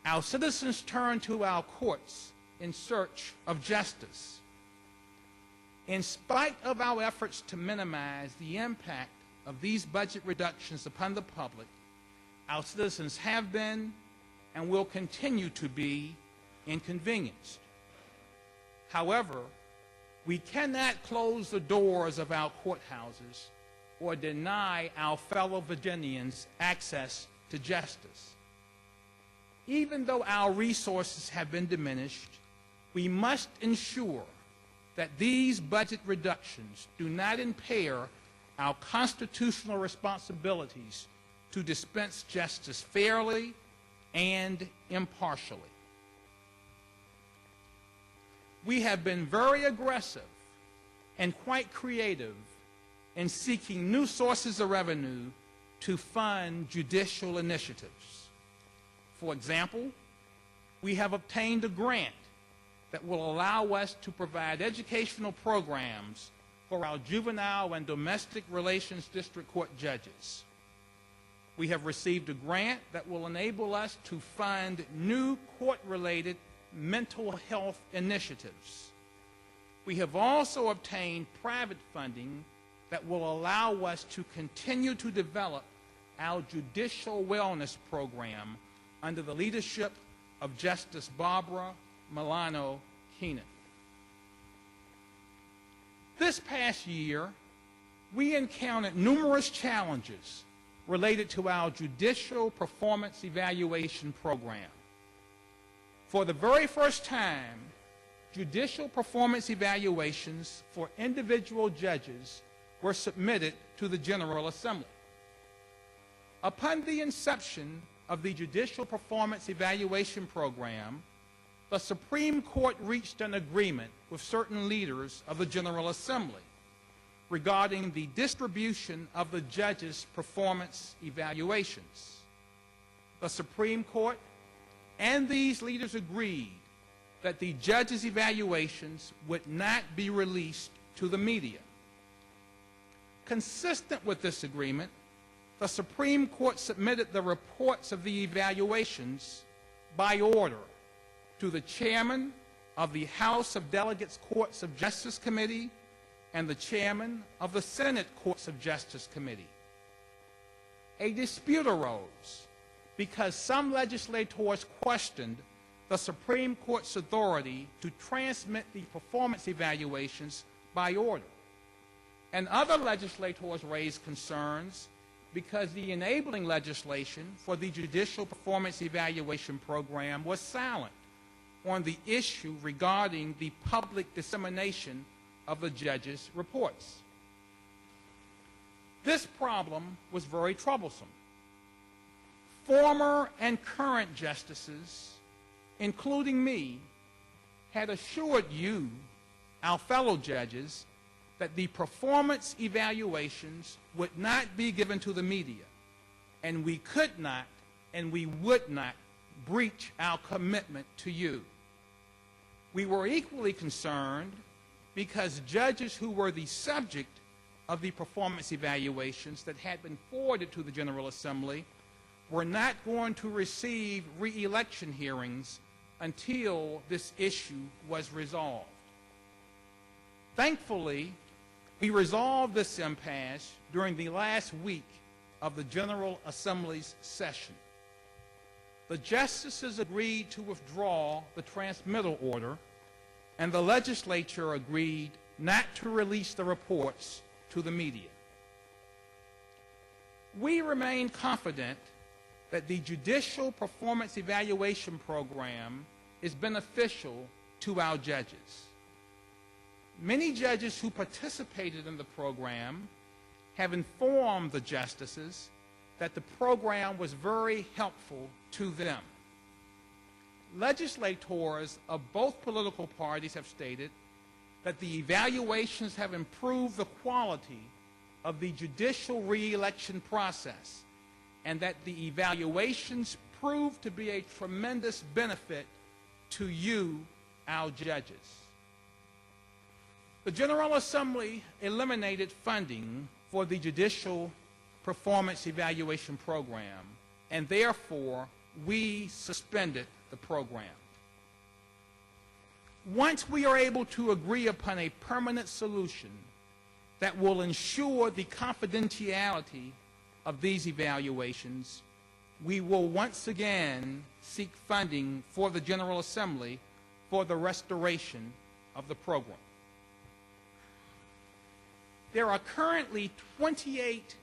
Our citizens turn to our courts in search of justice. In spite of our efforts to minimize the impact of these budget reductions upon the public, our citizens have been and will continue to be inconvenienced. However, we cannot close the doors of our courthouses or deny our fellow Virginians access to justice. Even though our resources have been diminished, we must ensure that these budget reductions do not impair our constitutional responsibilities to dispense justice fairly and impartially. We have been very aggressive and quite creative in seeking new sources of revenue to fund judicial initiatives. For example, we have obtained a grant that will allow us to provide educational programs for our juvenile and domestic relations district court judges. We have received a grant that will enable us to fund new court-related mental health initiatives. We have also obtained private funding that will allow us to continue to develop our judicial wellness program under the leadership of Justice Barbara Milano Keenan. This past year, we encountered numerous challenges related to our Judicial Performance Evaluation Program. For the very first time, judicial performance evaluations for individual judges were submitted to the General Assembly. Upon the inception of the Judicial Performance Evaluation Program, the Supreme Court reached an agreement with certain leaders of the General Assembly regarding the distribution of the judges' performance evaluations. The Supreme Court and these leaders agreed that the judges' evaluations would not be released to the media. Consistent with this agreement, the Supreme Court submitted the reports of the evaluations by order to the chairman of the House of Delegates Courts of Justice Committee and the chairman of the Senate Courts of Justice Committee. A dispute arose because some legislators questioned the Supreme Court's authority to transmit the performance evaluations by order. And other legislators raised concerns because the enabling legislation for the Judicial Performance Evaluation Program was silent on the issue regarding the public dissemination of the judges' reports. This problem was very troublesome. Former and current justices, including me, had assured you, our fellow judges, that the performance evaluations would not be given to the media, and we could not and we would not breach our commitment to you. We were equally concerned because judges who were the subject of the performance evaluations that had been forwarded to the General Assembly were not going to receive re-election hearings until this issue was resolved. Thankfully, we resolved this impasse during the last week of the General Assembly's session. The justices agreed to withdraw the transmittal order, and the legislature agreed not to release the reports to the media. We remain confident that the Judicial Performance Evaluation Program is beneficial to our judges. Many judges who participated in the program have informed the justices that the program was very helpful to them. Legislators of both political parties have stated that the evaluations have improved the quality of the judicial re-election process, and that the evaluations proved to be a tremendous benefit to you, our judges. The General Assembly eliminated funding for the Judicial Performance Evaluation Program, and therefore we suspended the program. Once we are able to agree upon a permanent solution that will ensure the confidentiality of these evaluations, we will once again seek funding for the General Assembly for the restoration of the program. There are currently 28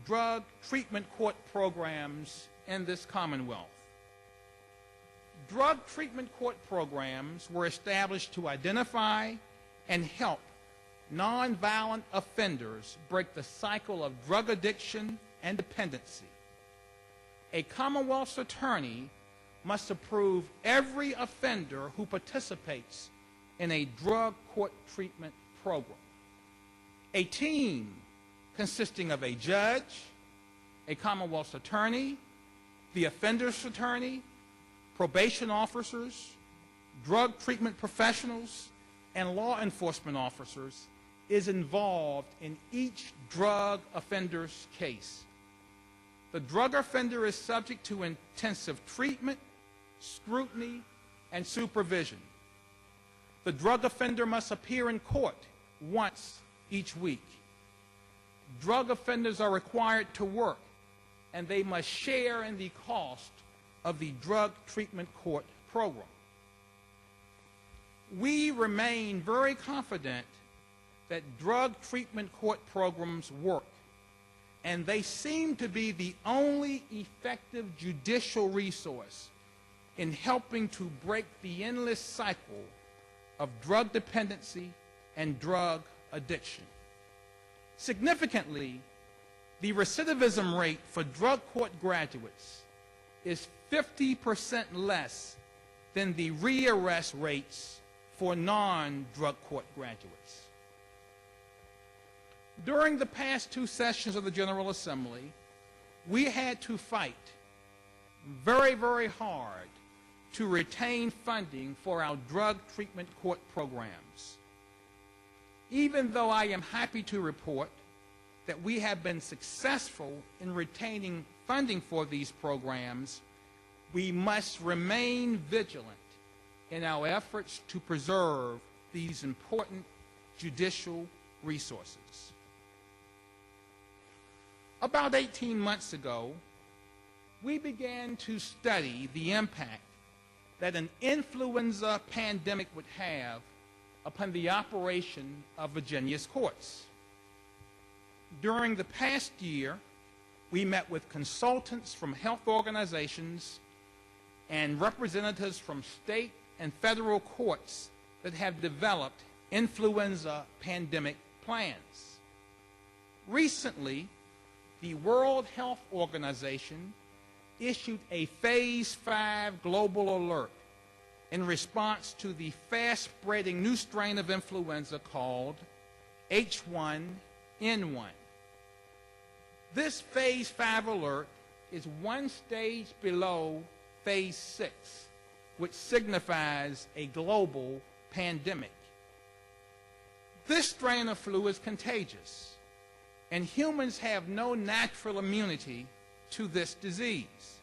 drug treatment court programs in this Commonwealth. Drug treatment court programs were established to identify and help nonviolent offenders break the cycle of drug addiction and dependency. A Commonwealth's attorney must approve every offender who participates in a drug court treatment program. A team consisting of a judge, a Commonwealth's attorney, the offender's attorney, probation officers, drug treatment professionals, and law enforcement officers is involved in each drug offender's case. The drug offender is subject to intensive treatment, scrutiny, and supervision. The drug offender must appear in court once each week. Drug offenders are required to work, and they must share in the cost of the drug treatment court program. We remain very confident that drug treatment court programs work, and they seem to be the only effective judicial resource in helping to break the endless cycle of drug dependency and drug addiction. Significantly, the recidivism rate for drug court graduates is 50% less than the rearrest rates for non-drug court graduates. During the past two sessions of the General Assembly, we had to fight very, very hard to retain funding for our drug treatment court programs. Even though I am happy to report that we have been successful in retaining funding for these programs, we must remain vigilant in our efforts to preserve these important judicial resources. About 18 months ago, we began to study the impact that an influenza pandemic would have upon the operation of Virginia's courts. During the past year, we met with consultants from health organizations and representatives from state and federal courts that have developed influenza pandemic plans. Recently, the World Health Organization issued a Phase 5 global alert in response to the fast-spreading new strain of influenza called H1N1. This Phase 5 alert is one stage below Phase 6, which signifies a global pandemic. This strain of flu is contagious, and humans have no natural immunity to this disease.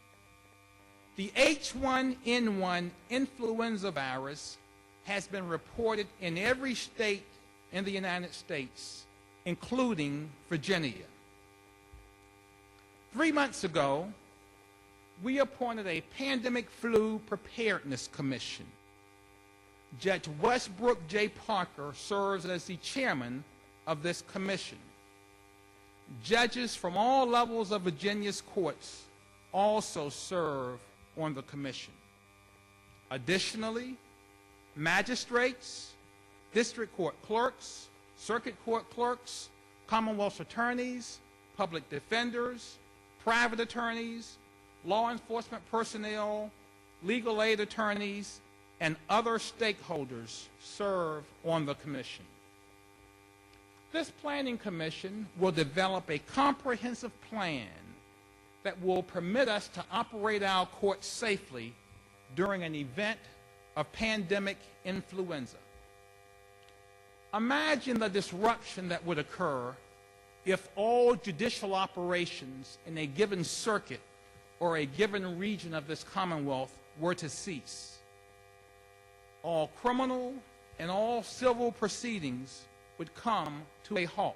The H1N1 influenza virus has been reported in every state in the United States, including Virginia. 3 months ago, we appointed a Pandemic Flu Preparedness Commission. Judge Westbrook J. Parker serves as the chairman of this commission. Judges from all levels of Virginia's courts also serve on the commission. Additionally, magistrates, district court clerks, circuit court clerks, Commonwealth's attorneys, public defenders, private attorneys, law enforcement personnel, legal aid attorneys, and other stakeholders serve on the commission. This planning commission will develop a comprehensive plan that will permit us to operate our courts safely during an event of pandemic influenza. Imagine the disruption that would occur if all judicial operations in a given circuit or a given region of this Commonwealth were to cease. All criminal and all civil proceedings would come to a halt.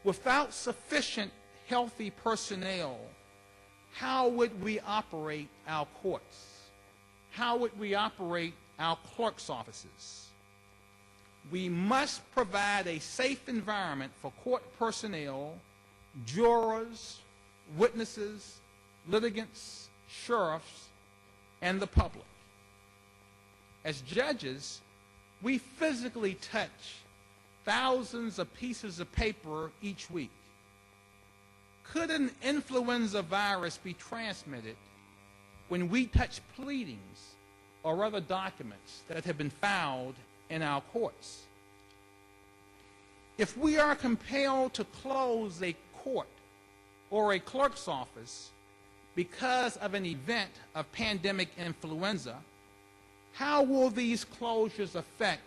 Without sufficient healthy personnel, how would we operate our courts? How would we operate our clerk's offices? We must provide a safe environment for court personnel, jurors, witnesses, litigants, sheriffs, and the public. As judges, we physically touch thousands of pieces of paper each week. Could an influenza virus be transmitted when we touch pleadings or other documents that have been filed in our courts? If we are compelled to close a court or a clerk's office because of an event of pandemic influenza, how will these closures affect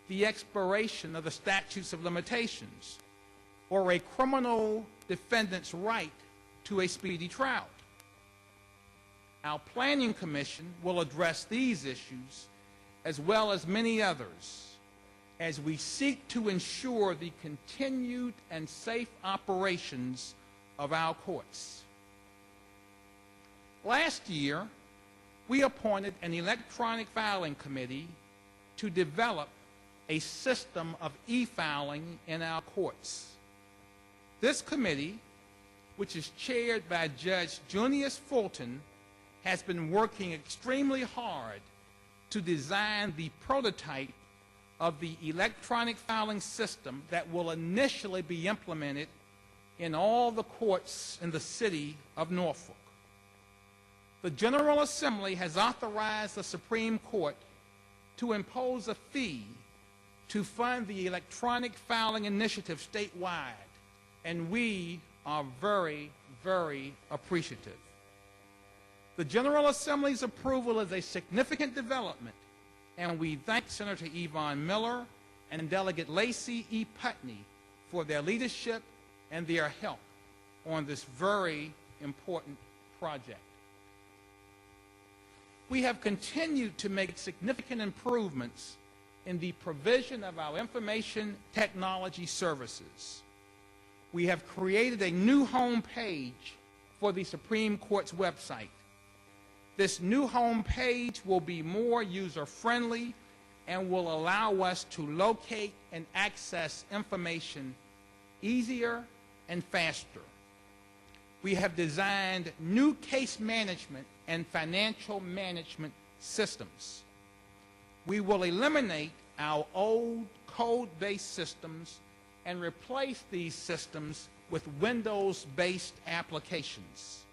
the expiration of the statutes of limitations or a criminal defendant's right to a speedy trial? Our Planning Commission will address these issues as well as many others as we seek to ensure the continued and safe operations of our courts. Last year, we appointed an electronic filing committee to develop a system of e-filing in our courts. This committee, which is chaired by Judge Junius Fulton, has been working extremely hard to design the prototype of the electronic filing system that will initially be implemented in all the courts in the city of Norfolk. The General Assembly has authorized the Supreme Court to impose a fee to fund the electronic filing initiative statewide, and we are very, very appreciative. The General Assembly's approval is a significant development, and we thank Senator Yvonne Miller and Delegate Lacey E. Putney for their leadership and their help on this very important project. We have continued to make significant improvements in the provision of our information technology services. We have created a new home page for the Supreme Court's website. This new home page will be more user-friendly and will allow us to locate and access information easier and faster. We have designed new case management and financial management systems. We will eliminate our old code-based systems and replace these systems with Windows-based applications.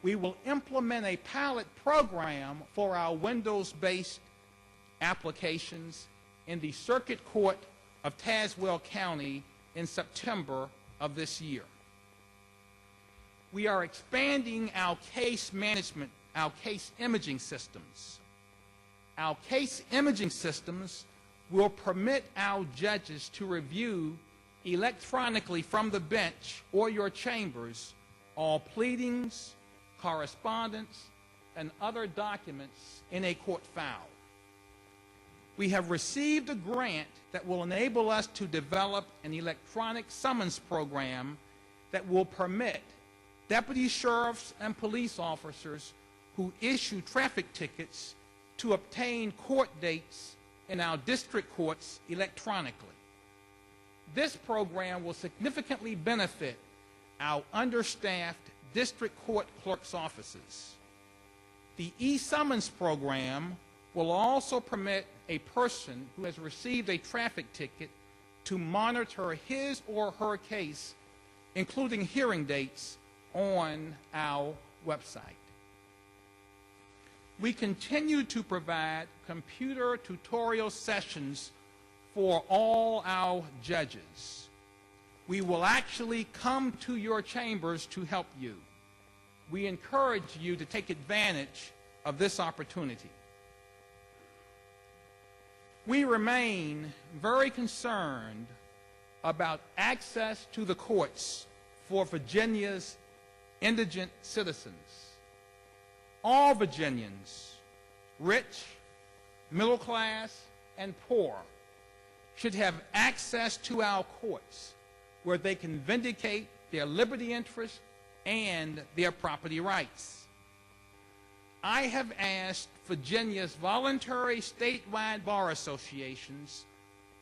We will implement a pilot program for our Windows-based applications in the Circuit Court of Tazewell County in September of this year. We are expanding our case management, our case imaging systems. Our case imaging systems will permit our judges to review electronically from the bench or your chambers all pleadings, correspondence, and other documents in a court file. We have received a grant that will enable us to develop an electronic summons program that will permit deputy sheriffs and police officers who issue traffic tickets to obtain court dates in our district courts electronically. This program will significantly benefit our understaffed district court clerks' offices. The e-summons program will also permit a person who has received a traffic ticket to monitor his or her case, including hearing dates, on our website. We continue to provide computer tutorial sessions for all our judges. We will actually come to your chambers to help you. We encourage you to take advantage of this opportunity. We remain very concerned about access to the courts for Virginia's indigent citizens. All Virginians, rich, middle class, and poor, should have access to our courts where they can vindicate their liberty interest and their property rights. I have asked Virginia's voluntary statewide bar associations,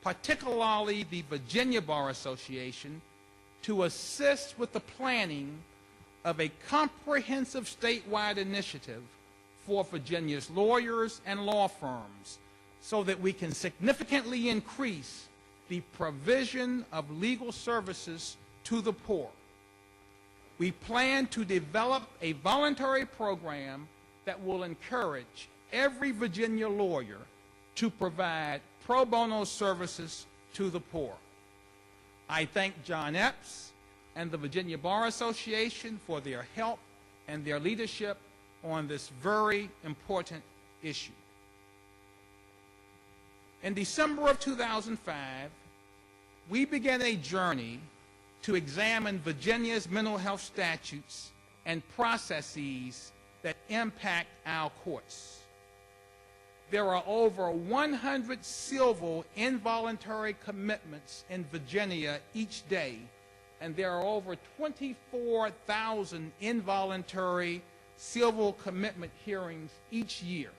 particularly the Virginia Bar Association, to assist with the planning of a comprehensive statewide initiative for Virginia's lawyers and law firms so that we can significantly increase the provision of legal services to the poor. We plan to develop a voluntary program that will encourage every Virginia lawyer to provide pro bono services to the poor. I thank John Epps and the Virginia Bar Association for their help and their leadership on this very important issue. In December of 2005, we began a journey to examine Virginia's mental health statutes and processes that impact our courts. There are over 100 civil involuntary commitments in Virginia each day, and there are over 24,000 involuntary civil commitment hearings each year.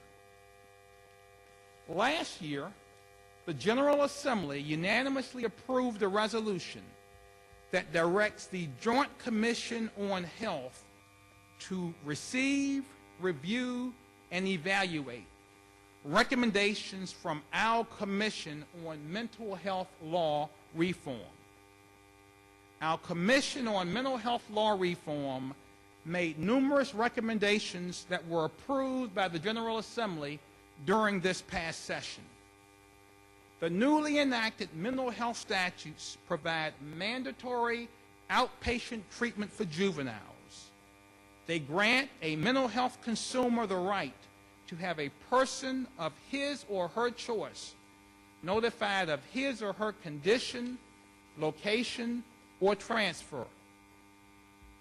Last year, the General Assembly unanimously approved a resolution that directs the Joint Commission on Health to receive, review, and evaluate recommendations from our Commission on Mental Health Law Reform. Our Commission on Mental Health Law Reform made numerous recommendations that were approved by the General Assembly during this past session. The newly enacted mental health statutes provide mandatory outpatient treatment for juveniles. They grant a mental health consumer the right to have a person of his or her choice notified of his or her condition, location, or transfer.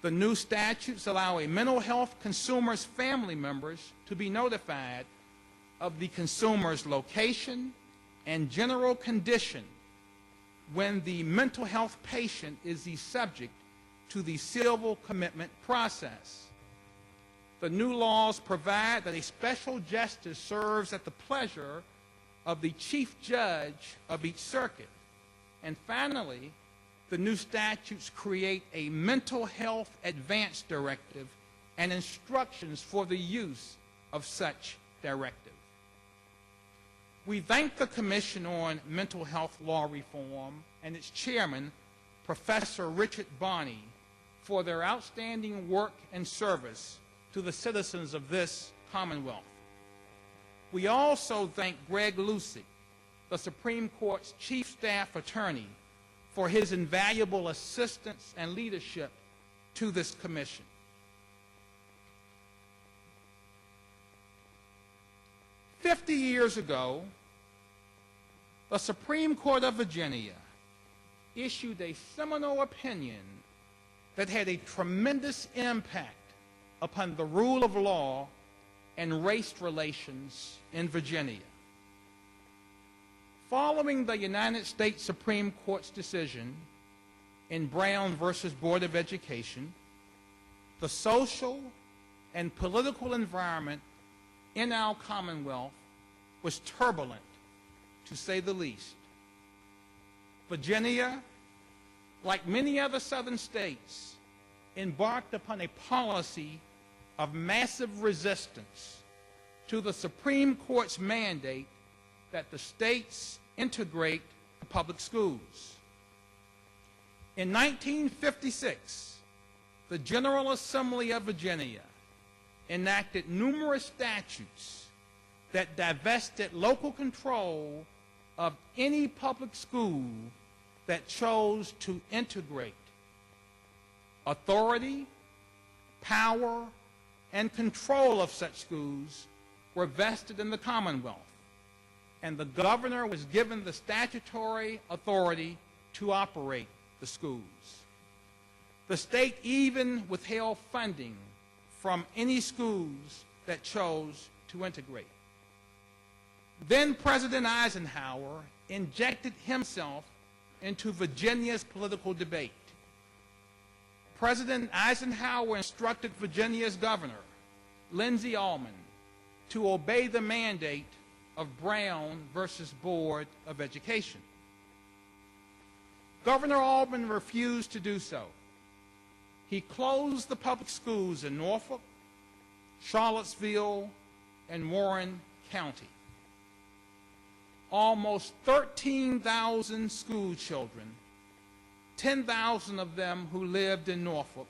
The new statutes allow a mental health consumer's family members to be notified of the consumer's location and general condition when the mental health patient is the subject to the civil commitment process. The new laws provide that a special justice serves at the pleasure of the chief judge of each circuit. And finally, the new statutes create a mental health advance directive and instructions for the use of such directive. We thank the Commission on Mental Health Law Reform and its chairman, Professor Richard Bonney, for their outstanding work and service to the citizens of this Commonwealth. We also thank Greg Lucy, the Supreme Court's Chief Staff Attorney, for his invaluable assistance and leadership to this commission. "50 years ago, the Supreme Court of Virginia issued a seminal opinion that had a tremendous impact upon the rule of law and race relations in Virginia. Following the United States Supreme Court's decision in Brown versus Board of Education, the social and political environment in our Commonwealth was turbulent, to say the least. Virginia, like many other southern states, embarked upon a policy of massive resistance to the Supreme Court's mandate that the states integrate the public schools. In 1956, the General Assembly of Virginia enacted numerous statutes that divested local control of any public school that chose to integrate. Authority, power, and control of such schools were vested in the Commonwealth, and the governor was given the statutory authority to operate the schools. The state even withheld funding from any schools that chose to integrate. Then President Eisenhower injected himself into Virginia's political debate. President Eisenhower instructed Virginia's governor, Lindsey Almond, to obey the mandate of Brown versus Board of Education. Governor Almond refused to do so. He closed the public schools in Norfolk, Charlottesville, and Warren County. Almost 13,000 school children, 10,000 of them who lived in Norfolk,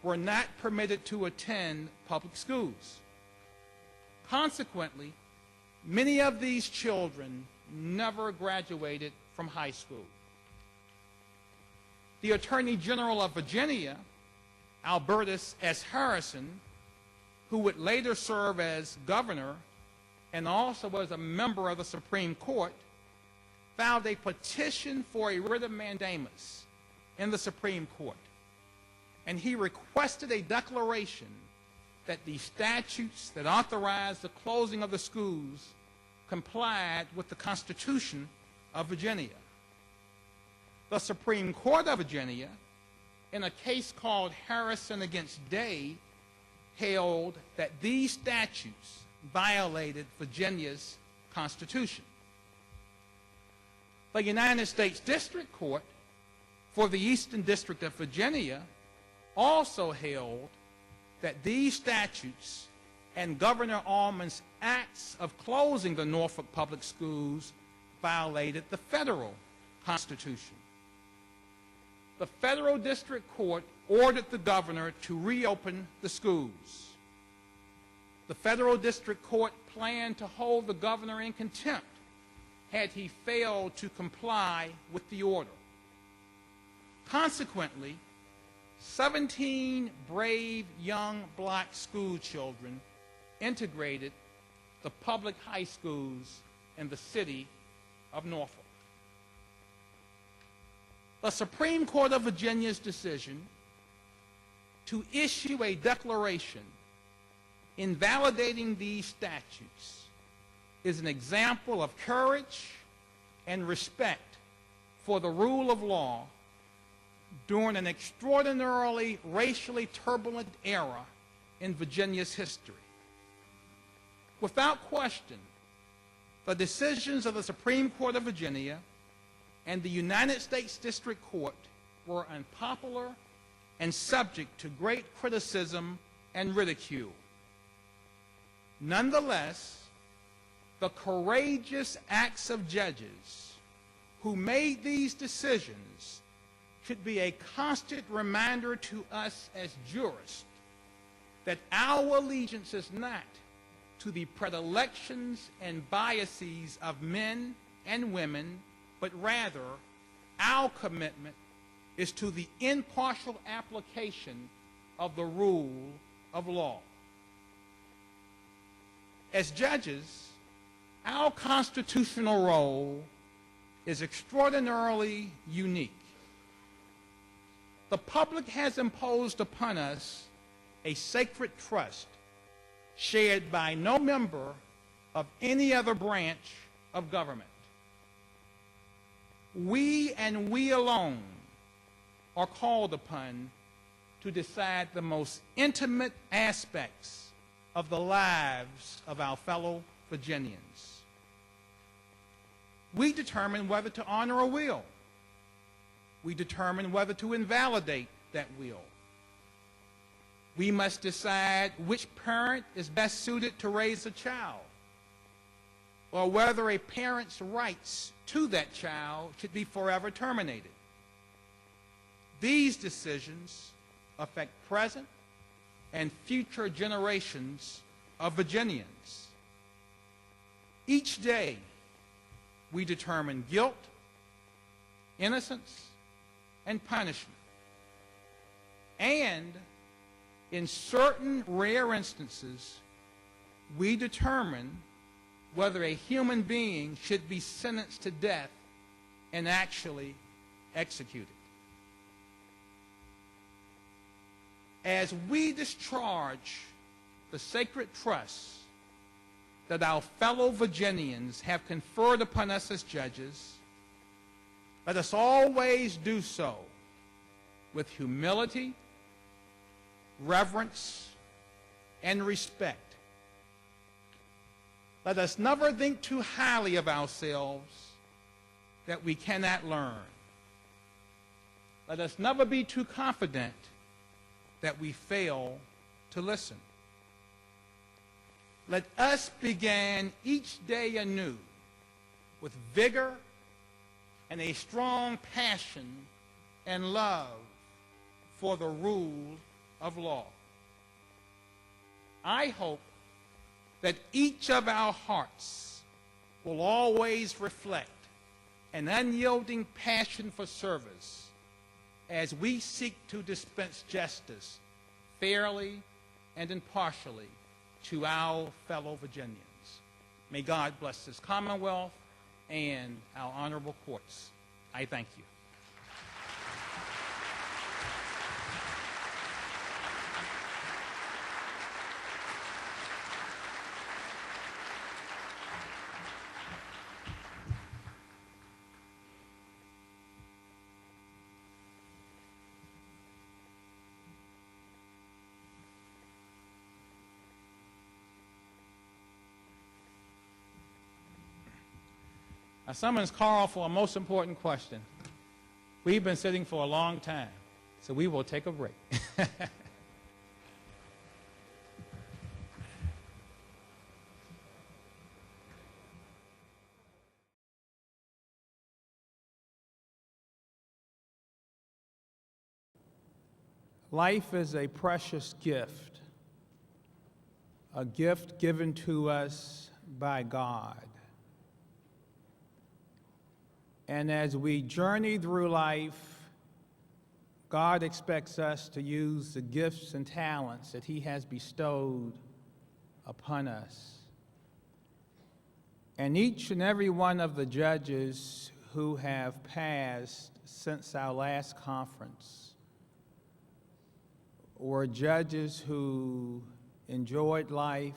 were not permitted to attend public schools. Consequently, many of these children never graduated from high school. The Attorney General of Virginia, Albertus S. Harrison, who would later serve as governor and also was a member of the Supreme Court, filed a petition for a writ of mandamus in the Supreme Court. And he requested a declaration that the statutes that authorized the closing of the schools complied with the Constitution of Virginia. The Supreme Court of Virginia, in a case called Harrison against Day, held that these statutes violated Virginia's Constitution. The United States District Court for the Eastern District of Virginia also held that these statutes and Governor Almond's acts of closing the Norfolk public schools violated the federal Constitution. The Federal District Court ordered the governor to reopen the schools. The Federal District Court planned to hold the governor in contempt had he failed to comply with the order. Consequently, 17 brave young black school children integrated the public high schools in the city of Norfolk. The Supreme Court of Virginia's decision to issue a declaration invalidating these statutes is an example of courage and respect for the rule of law during an extraordinarily racially turbulent era in Virginia's history. Without question, the decisions of the Supreme Court of Virginia and the United States District Court were unpopular and subject to great criticism and ridicule. Nonetheless, the courageous acts of judges who made these decisions should be a constant reminder to us as jurists that our allegiance is not to the predilections and biases of men and women, but rather our commitment is to the impartial application of the rule of law. As judges, our constitutional role is extraordinarily unique. The public has imposed upon us a sacred trust shared by no member of any other branch of government. We and we alone are called upon to decide the most intimate aspects of the lives of our fellow Virginians. We determine whether to honor a will. We determine whether to invalidate that will. We must decide which parent is best suited to raise a child, or whether a parent's rights to that child should be forever terminated. These decisions affect present and future generations of Virginians. Each day, we determine guilt, innocence, and punishment. And in certain rare instances, we determine whether a human being should be sentenced to death and actually executed. As we discharge the sacred trust that our fellow Virginians have conferred upon us as judges, let us always do so with humility, reverence, and respect. Let us never think too highly of ourselves that we cannot learn. Let us never be too confident that we fail to listen. Let us begin each day anew with vigor and a strong passion and love for the rule of law. I hope that each of our hearts will always reflect an unyielding passion for service as we seek to dispense justice fairly and impartially to our fellow Virginians. May God bless this Commonwealth and our honorable courts. I thank you. I summons Carl for a most important question. We've been sitting for a long time, so we will take a break. Life is a precious gift, a gift given to us by God. And as we journey through life, God expects us to use the gifts and talents that He has bestowed upon us. And each and every one of the judges who have passed since our last conference were judges who enjoyed life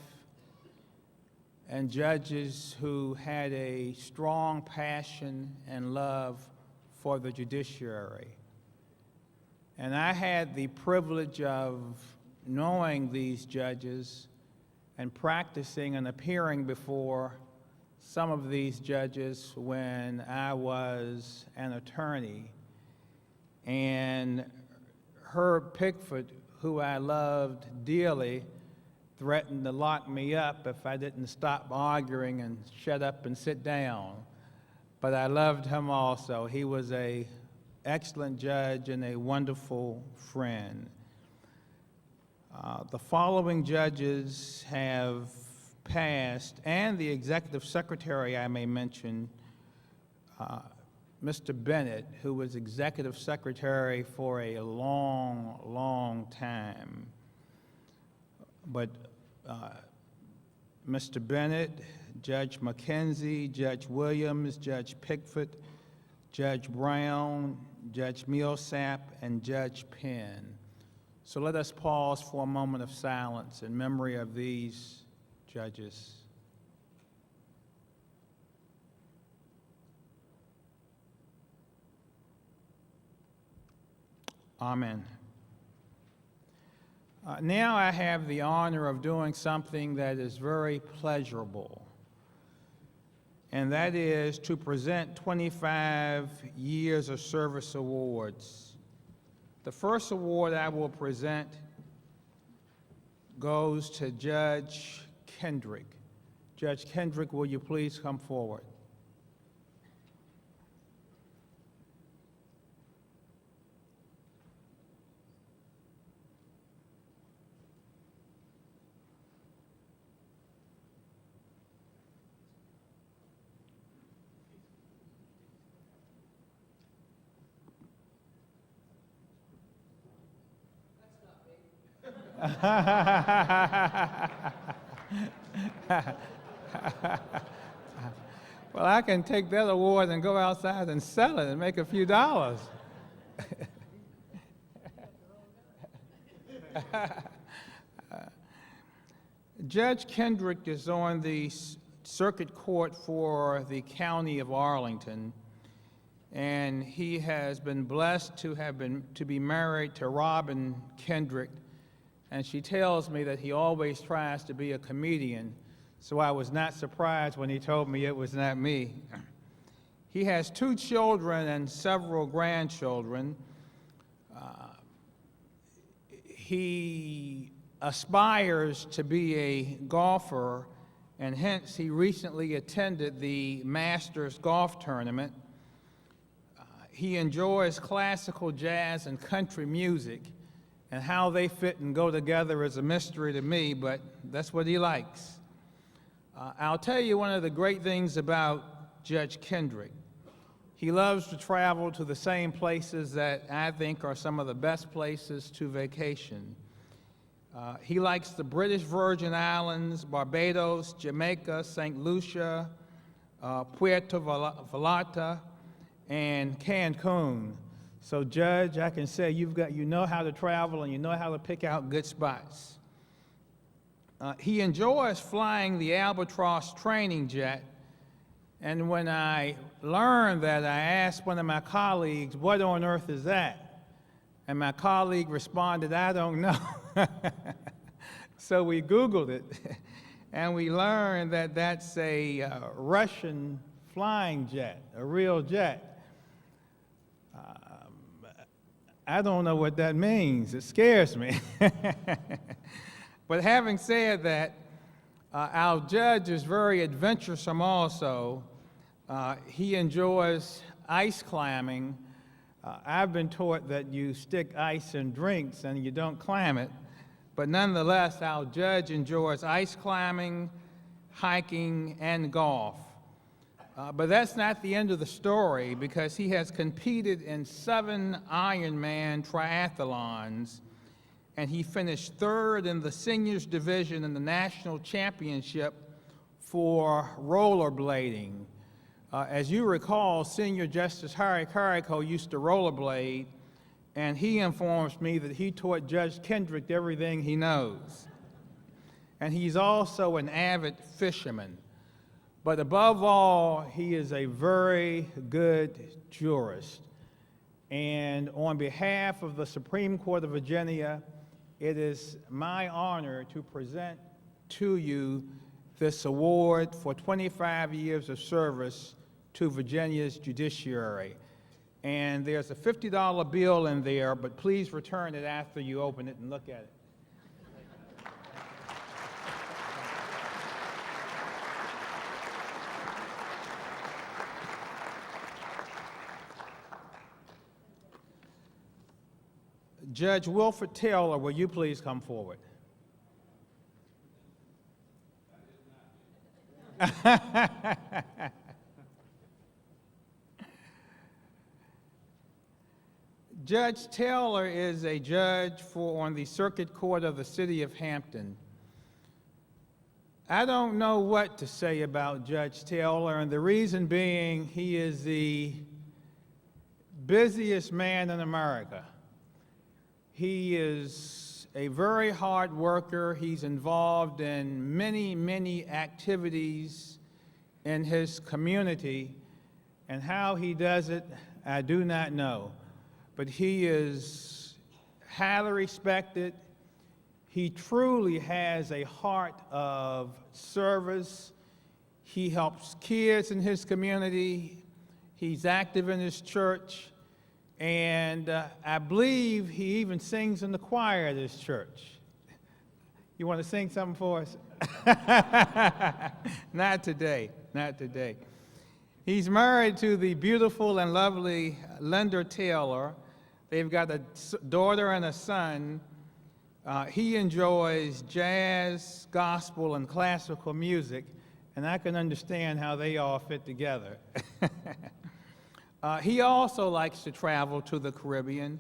and judges who had a strong passion and love for the judiciary. And I had the privilege of knowing these judges and practicing and appearing before some of these judges when I was an attorney. And Herb Pickford, who I loved dearly, threatened to lock me up if I didn't stop arguing and shut up and sit down. But I loved him also. He was an excellent judge and a wonderful friend. The following judges have passed, and the executive secretary, I may mention, Mr. Bennett, who was executive secretary for a long, long time. But Mr. Bennett, Judge McKenzie, Judge Williams, Judge Pickford, Judge Brown, Judge Millsap, and Judge Penn. So let us pause for a moment of silence in memory of these judges. Amen. Now I have the honor of doing something that is very pleasurable, and that is to present 25 Years of Service Awards. The first award I will present goes to Judge Kendrick. Judge Kendrick, will you please come forward? Well, I can take that award and go outside and sell it and make a few dollars. Judge Kendrick is on the circuit court for the county of Arlington, and he has been blessed to be married to Robin Kendrick, and she tells me that he always tries to be a comedian, so I was not surprised when he told me it was not me. He has 2 children and several grandchildren. He aspires to be a golfer, and hence he recently attended the Masters Golf Tournament. He enjoys classical, jazz, and country music, and how they fit and go together is a mystery to me, but that's what he likes. I'll tell you one of the great things about Judge Kendrick. He loves to travel to the same places that I think are some of the best places to vacation. He likes the British Virgin Islands, Barbados, Jamaica, St. Lucia, Puerto Vallarta, and Cancun. So, Judge, I can say you know how to travel and you know how to pick out good spots. He enjoys flying the Albatross training jet, and when I learned that, I asked one of my colleagues, what on earth is that? And my colleague responded, I don't know. So we Googled it, and we learned that that's a Russian flying jet, a real jet. I don't know what that means. It scares me. But having said that, our judge is very adventuresome also. He enjoys ice climbing. I've been taught that you stick ice in drinks and you don't climb it. But nonetheless, our judge enjoys ice climbing, hiking, and golf. But that's not the end of the story, because he has competed in 7 Ironman triathlons, and he finished 3rd in the seniors division in the national championship for rollerblading. As you recall, Senior Justice Harry Carrico used to rollerblade, and he informs me that he taught Judge Kendrick everything he knows. And he's also an avid fisherman. But above all, he is a very good jurist. And on behalf of the Supreme Court of Virginia, it is my honor to present to you this award for 25 years of service to Virginia's judiciary. And there's a $50 bill in there, but please return it after you open it and look at it. Judge Wilfred Taylor, will you please come forward? Judge Taylor is a judge on the Circuit Court of the City of Hampton. I don't know what to say about Judge Taylor, and the reason being he is the busiest man in America. He is a very hard worker. He's involved in many, many activities in his community, and how he does it, I do not know. But he is highly respected. He truly has a heart of service. He helps kids in his community. He's active in his church. And I believe he even sings in the choir at his church. You want to sing something for us? Not today, not today. He's married to the beautiful and lovely Linda Taylor. They've got a daughter and a son. He enjoys jazz, gospel, and classical music, and I can understand how they all fit together. He also likes to travel to the Caribbean,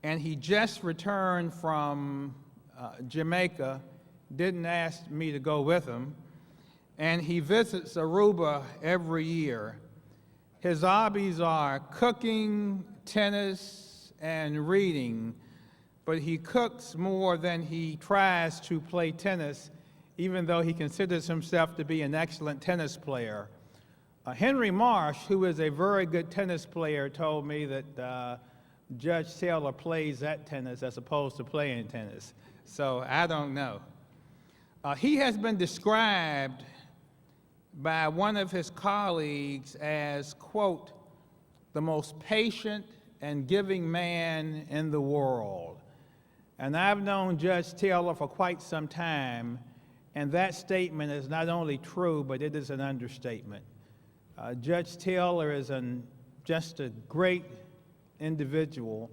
and he just returned from Jamaica, didn't ask me to go with him, and he visits Aruba every year. His hobbies are cooking, tennis, and reading, but he cooks more than he tries to play tennis, even though he considers himself to be an excellent tennis player. Henry Marsh, who is a very good tennis player, told me that Judge Taylor plays that tennis as opposed to playing tennis. So I don't know. He has been described by one of his colleagues as, quote, the most patient and giving man in the world. And I've known Judge Taylor for quite some time, and that statement is not only true, but it is an understatement. Judge Taylor is just a great individual,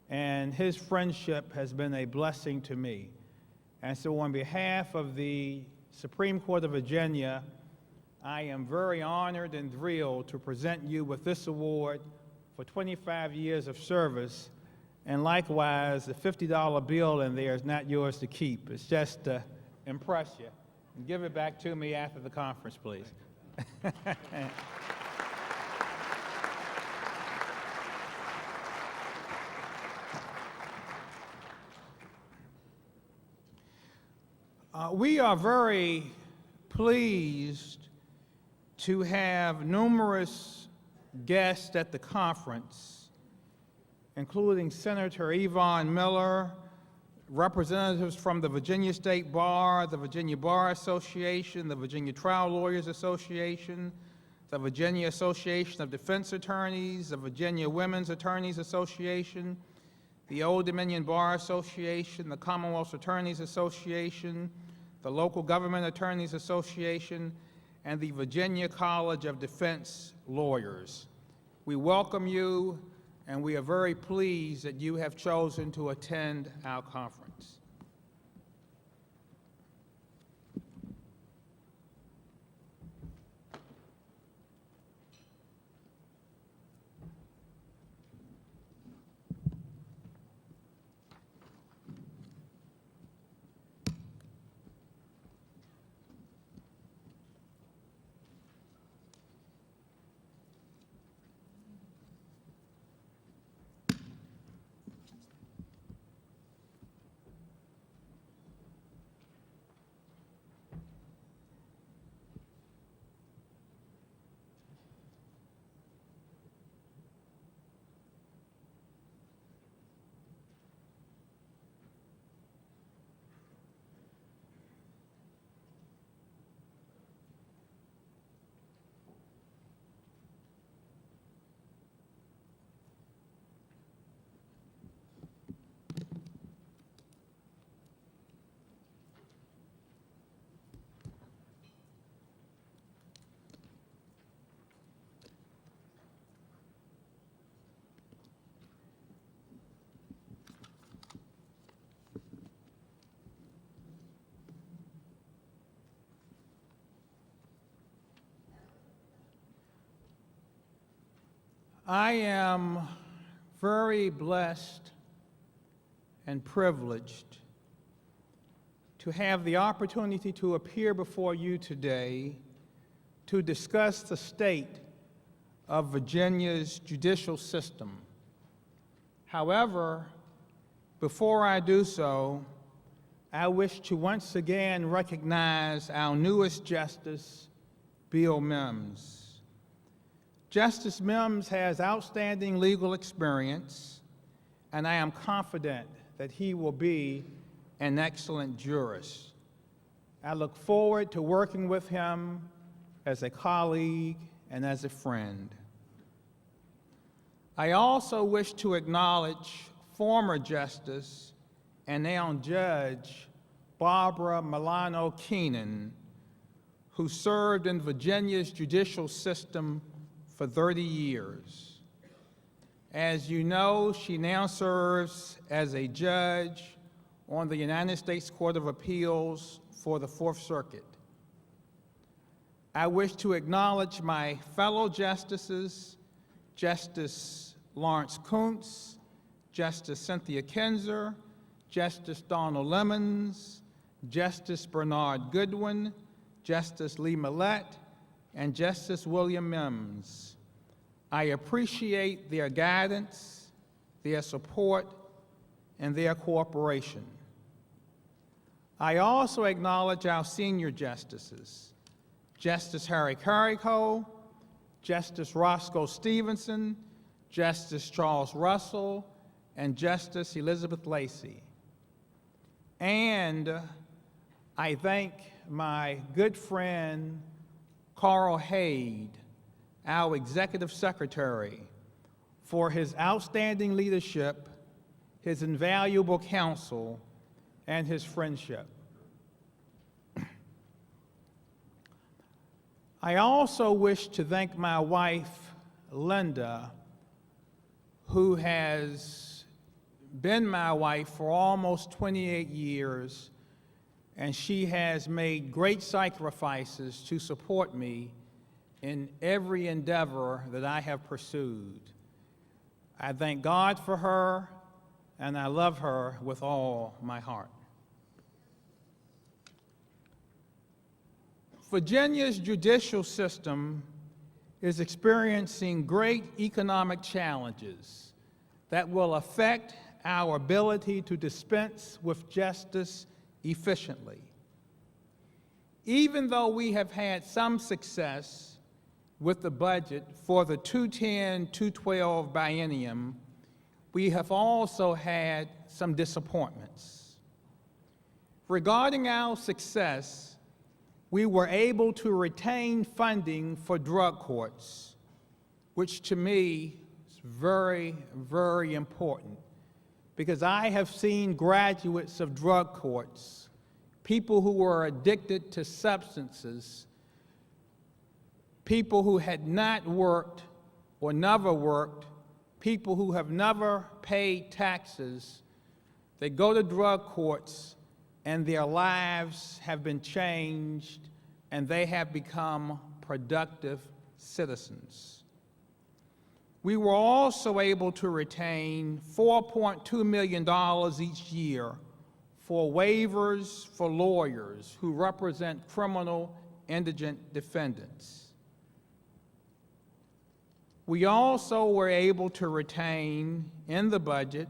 and his friendship has been a blessing to me. And so on behalf of the Supreme Court of Virginia, I am very honored and thrilled to present you with this award for 25 years of service, and likewise, the $50 bill in there is not yours to keep. It's just to impress you. And give it back to me after the conference, please. We are very pleased to have numerous guests at the conference, including Senator Yvonne Miller, representatives from the Virginia State Bar, the Virginia Bar Association, the Virginia Trial Lawyers Association, the Virginia Association of Defense Attorneys, the Virginia Women's Attorneys Association, the Old Dominion Bar Association, the Commonwealth Attorneys Association, the Local Government Attorneys Association, and the Virginia College of Defense Lawyers. We welcome you, and we are very pleased that you have chosen to attend our conference. I am very blessed and privileged to have the opportunity to appear before you today to discuss the state of Virginia's judicial system. However, before I do so, I wish to once again recognize our newest justice, Bill Mims. Justice Mims has outstanding legal experience, and I am confident that he will be an excellent jurist. I look forward to working with him as a colleague and as a friend. I also wish to acknowledge former Justice and now Judge Barbara Milano Keenan, who served in Virginia's judicial system for 30 years. As you know, she now serves as a judge on the United States Court of Appeals for the Fourth Circuit. I wish to acknowledge my fellow justices, Justice Lawrence Kuntz, Justice Cynthia Kinzer, Justice Donald Lemons, Justice Bernard Goodwin, Justice Lee Millett, and Justice William Mims. I appreciate their guidance, their support, and their cooperation. I also acknowledge our senior justices, Justice Harry Carrico, Justice Roscoe Stevenson, Justice Charles Russell, and Justice Elizabeth Lacey. And I thank my good friend, Carl Haid, our Executive Secretary, for his outstanding leadership, his invaluable counsel, and his friendship. I also wish to thank my wife, Linda, who has been my wife for almost 28 years, and she has made great sacrifices to support me in every endeavor that I have pursued. I thank God for her, and I love her with all my heart. Virginia's judicial system is experiencing great economic challenges that will affect our ability to dispense with justice efficiently. Even though we have had some success with the budget for the 2010-2012 biennium, we have also had some disappointments. Regarding our success, we were able to retain funding for drug courts, which to me is very, very important, because I have seen graduates of drug courts, people who were addicted to substances, people who had not worked or never worked, people who have never paid taxes. They go to drug courts and their lives have been changed and they have become productive citizens. We were also able to retain $4.2 million each year for waivers for lawyers who represent criminal indigent defendants. We also were able to retain in the budget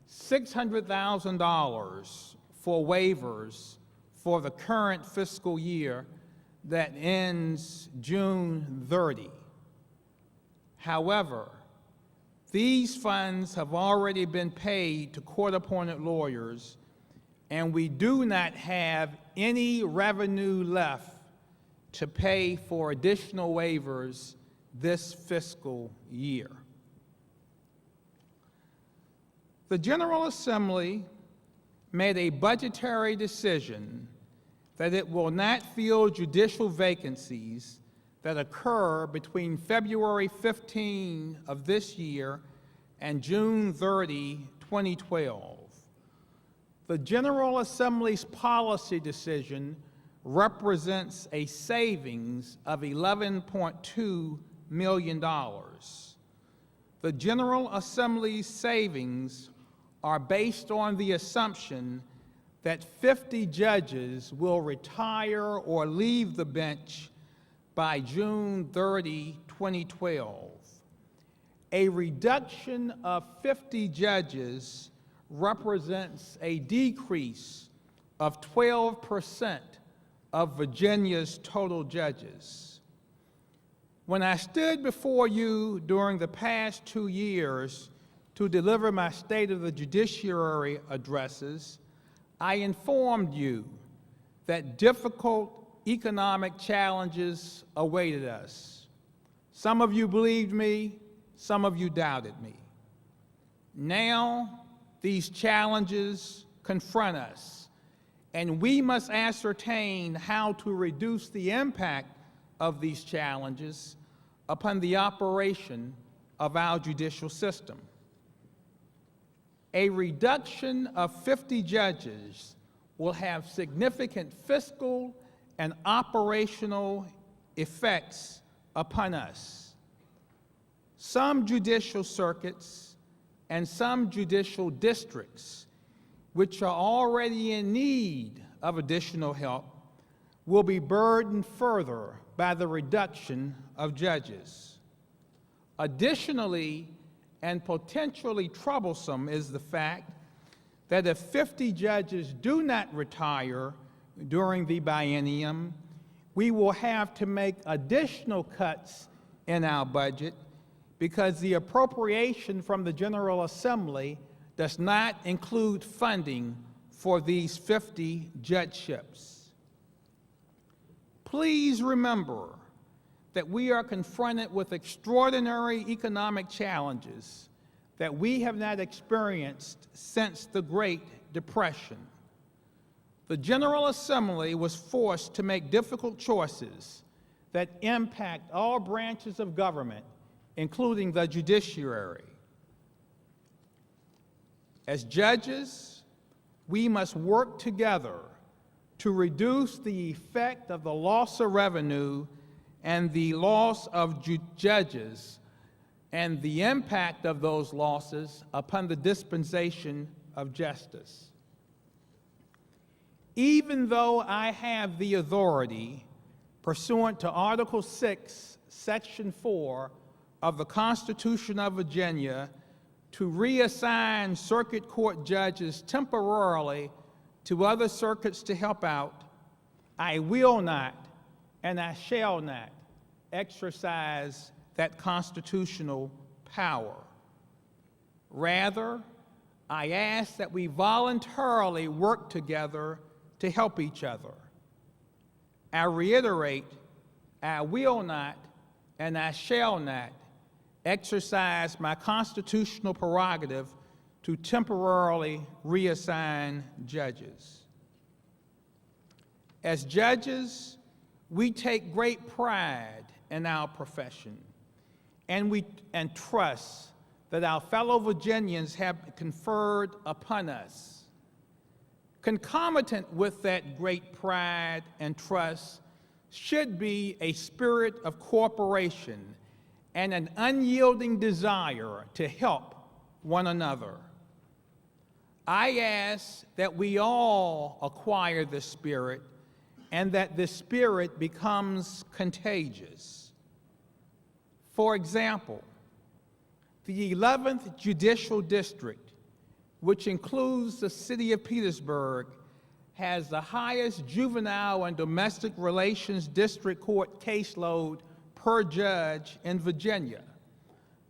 $600,000 for waivers for the current fiscal year that ends June 30. However, these funds have already been paid to court-appointed lawyers, and we do not have any revenue left to pay for additional waivers this fiscal year. The General Assembly made a budgetary decision that it will not fill judicial vacancies that occur between February 15 of this year and June 30, 2012. The General Assembly's policy decision represents a savings of $11.2 million. The General Assembly's savings are based on the assumption that 50 judges will retire or leave the bench by June 30, 2012. A reduction of 50 judges represents a decrease of 12% of Virginia's total judges. When I stood before you during the past 2 years to deliver my State of the Judiciary addresses, I informed you that difficult economic challenges awaited us. Some of you believed me, some of you doubted me. Now, these challenges confront us, and we must ascertain how to reduce the impact of these challenges upon the operation of our judicial system. A reduction of 50 judges will have significant fiscal and operational effects upon us. Some judicial circuits and some judicial districts which are already in need of additional help, will be burdened further by the reduction of judges. Additionally, and potentially troublesome is the fact that if 50 judges do not retire during the biennium, we will have to make additional cuts in our budget because the appropriation from the General Assembly does not include funding for these 50 judgeships. Please remember that we are confronted with extraordinary economic challenges that we have not experienced since the Great Depression. The General Assembly was forced to make difficult choices that impact all branches of government, including the judiciary. As judges, we must work together to reduce the effect of the loss of revenue and the loss of judges and the impact of those losses upon the dispensation of justice. Even though I have the authority, pursuant to Article 6, Section 4 of the Constitution of Virginia, to reassign circuit court judges temporarily to other circuits to help out, I will not and I shall not exercise that constitutional power. Rather, I ask that we voluntarily work together to help each other. I reiterate, I will not and I shall not exercise my constitutional prerogative to temporarily reassign judges. As judges, we take great pride in our profession, and trust that our fellow Virginians have conferred upon us. Concomitant with that great pride and trust should be a spirit of cooperation and an unyielding desire to help one another. I ask that we all acquire this spirit and that this spirit becomes contagious. For example, the 11th Judicial District, which includes the city of Petersburg, has the highest juvenile and domestic relations district court caseload per judge in Virginia.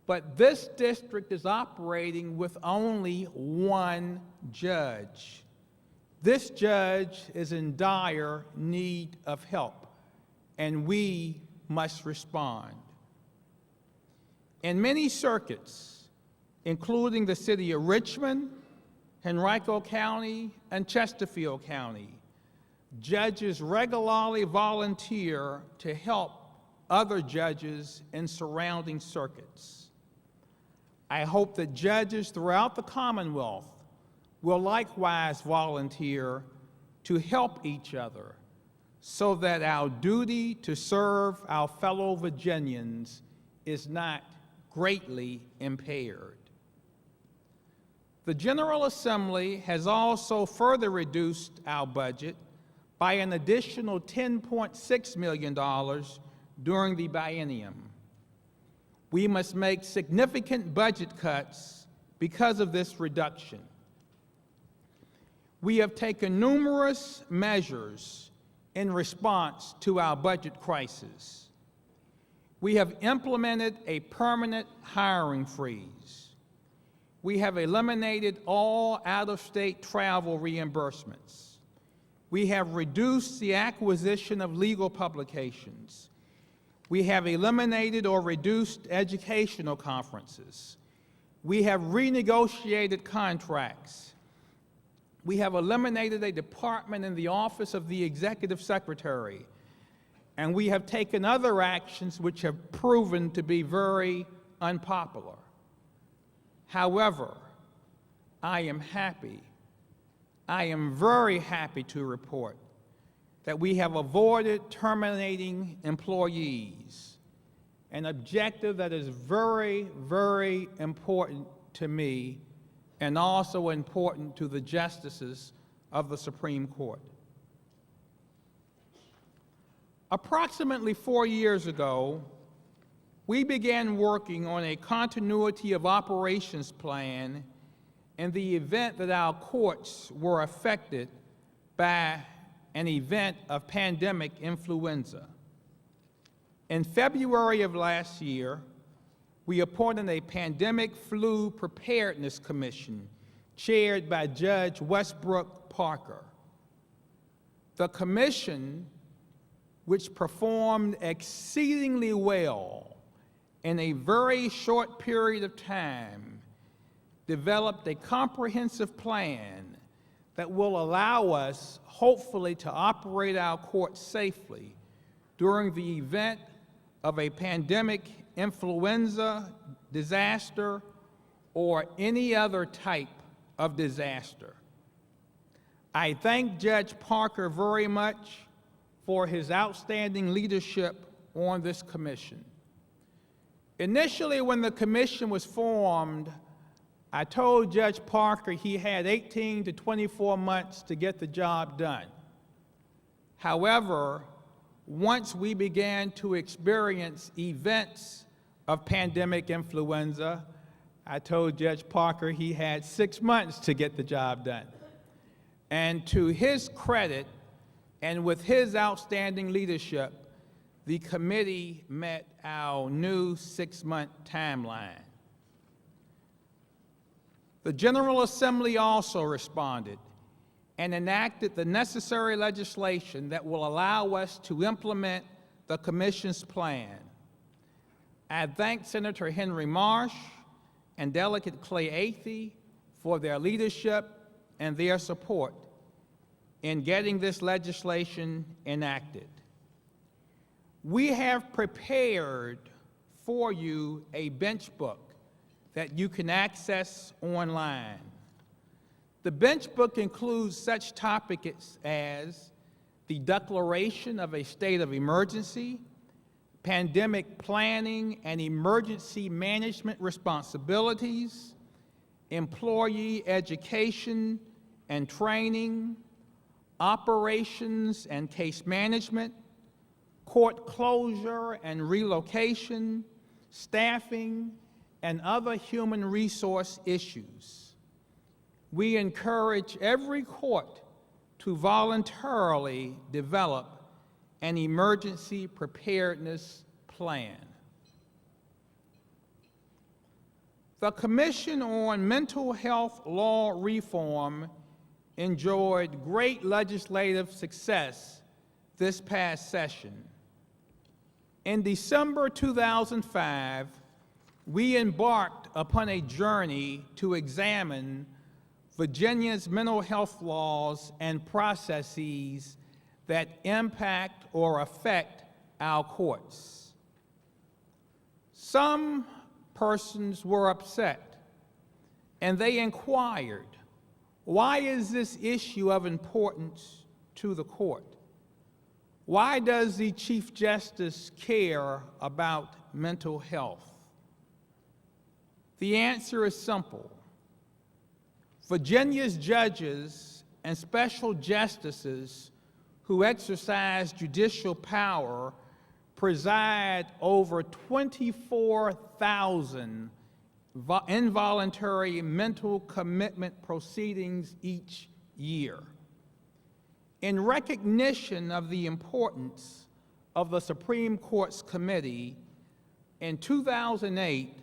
But this district is operating with only one judge. This judge is in dire need of help, and we must respond. In many circuits, including the city of Richmond, Henrico County, and Chesterfield County, judges regularly volunteer to help other judges in surrounding circuits. I hope that judges throughout the Commonwealth will likewise volunteer to help each other so that our duty to serve our fellow Virginians is not greatly impaired. The General Assembly has also further reduced our budget by an additional $10.6 million during the biennium. We must make significant budget cuts because of this reduction. We have taken numerous measures in response to our budget crisis. We have implemented a permanent hiring freeze. We have eliminated all out-of-state travel reimbursements. We have reduced the acquisition of legal publications. We have eliminated or reduced educational conferences. We have renegotiated contracts. We have eliminated a department in the Office of the Executive Secretary, and we have taken other actions which have proven to be very unpopular. However, I am very happy to report that we have avoided terminating employees, an objective that is very, very important to me and also important to the justices of the Supreme Court. Approximately 4 years ago, we began working on a continuity of operations plan in the event that our courts were affected by an event of pandemic influenza. In February of last year, we appointed a Pandemic Flu Preparedness Commission chaired by Judge Westbrook Parker. The commission, which performed exceedingly well in a very short period of time, developed a comprehensive plan that will allow us, hopefully, to operate our courts safely during the event of a pandemic influenza disaster or any other type of disaster. I thank Judge Parker very much for his outstanding leadership on this commission. Initially, when the commission was formed, I told Judge Parker he had 18 to 24 months to get the job done. However, once we began to experience events of pandemic influenza, I told Judge Parker he had 6 months to get the job done. And to his credit, and with his outstanding leadership, the committee met our new 6-month timeline. The General Assembly also responded and enacted the necessary legislation that will allow us to implement the Commission's plan. I thank Senator Henry Marsh and Delegate Clay Athey for their leadership and their support in getting this legislation enacted. We have prepared for you a bench book that you can access online. The bench book includes such topics as the declaration of a state of emergency, pandemic planning and emergency management responsibilities, employee education and training, operations and case management, court closure and relocation, staffing, and other human resource issues. We encourage every court to voluntarily develop an emergency preparedness plan. The Commission on Mental Health Law Reform enjoyed great legislative success this past session. In December 2005, we embarked upon a journey to examine Virginia's mental health laws and processes that impact or affect our courts. Some persons were upset, and they inquired, why is this issue of importance to the court? Why does the Chief Justice care about mental health? The answer is simple. Virginia's judges and special justices who exercise judicial power preside over 24,000 involuntary mental commitment proceedings each year. In recognition of the importance of the Supreme Court's committee, in 2008,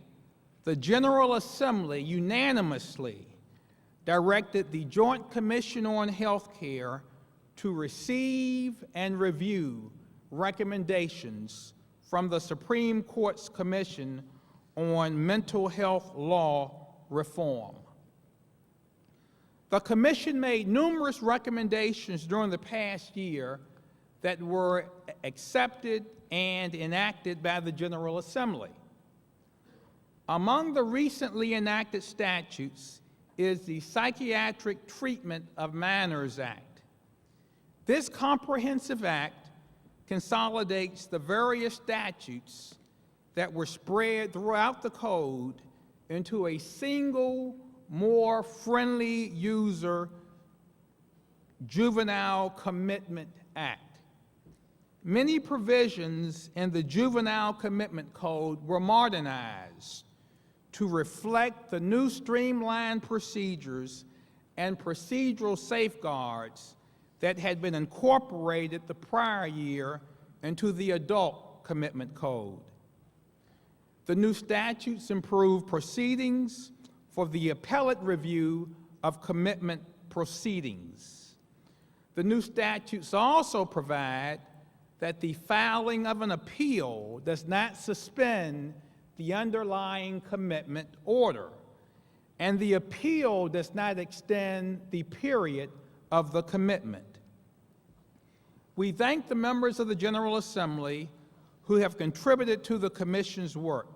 the General Assembly unanimously directed the Joint Commission on Healthcare to receive and review recommendations from the Supreme Court's Commission on Mental Health Law Reform. The Commission made numerous recommendations during the past year that were accepted and enacted by the General Assembly. Among the recently enacted statutes is the Psychiatric Treatment of Minors Act. This comprehensive act consolidates the various statutes that were spread throughout the code into a single more friendly user Juvenile Commitment Act. Many provisions in the Juvenile Commitment Code were modernized to reflect the new streamlined procedures and procedural safeguards that had been incorporated the prior year into the Adult Commitment Code. The new statutes improve proceedings for the appellate review of commitment proceedings. The new statutes also provide that the filing of an appeal does not suspend the underlying commitment order, and the appeal does not extend the period of the commitment. We thank the members of the General Assembly who have contributed to the Commission's work.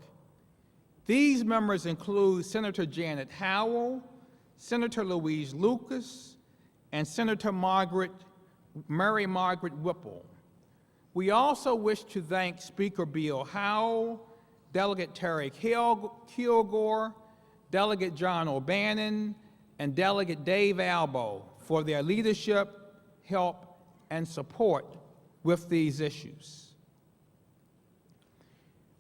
These members include Senator Janet Howell, Senator Louise Lucas, and Senator Mary Margaret Whipple. We also wish to thank Speaker Bill Howell, Delegate Terry Kilgore, Delegate John O'Bannon, and Delegate Dave Albo for their leadership, help, and support with these issues.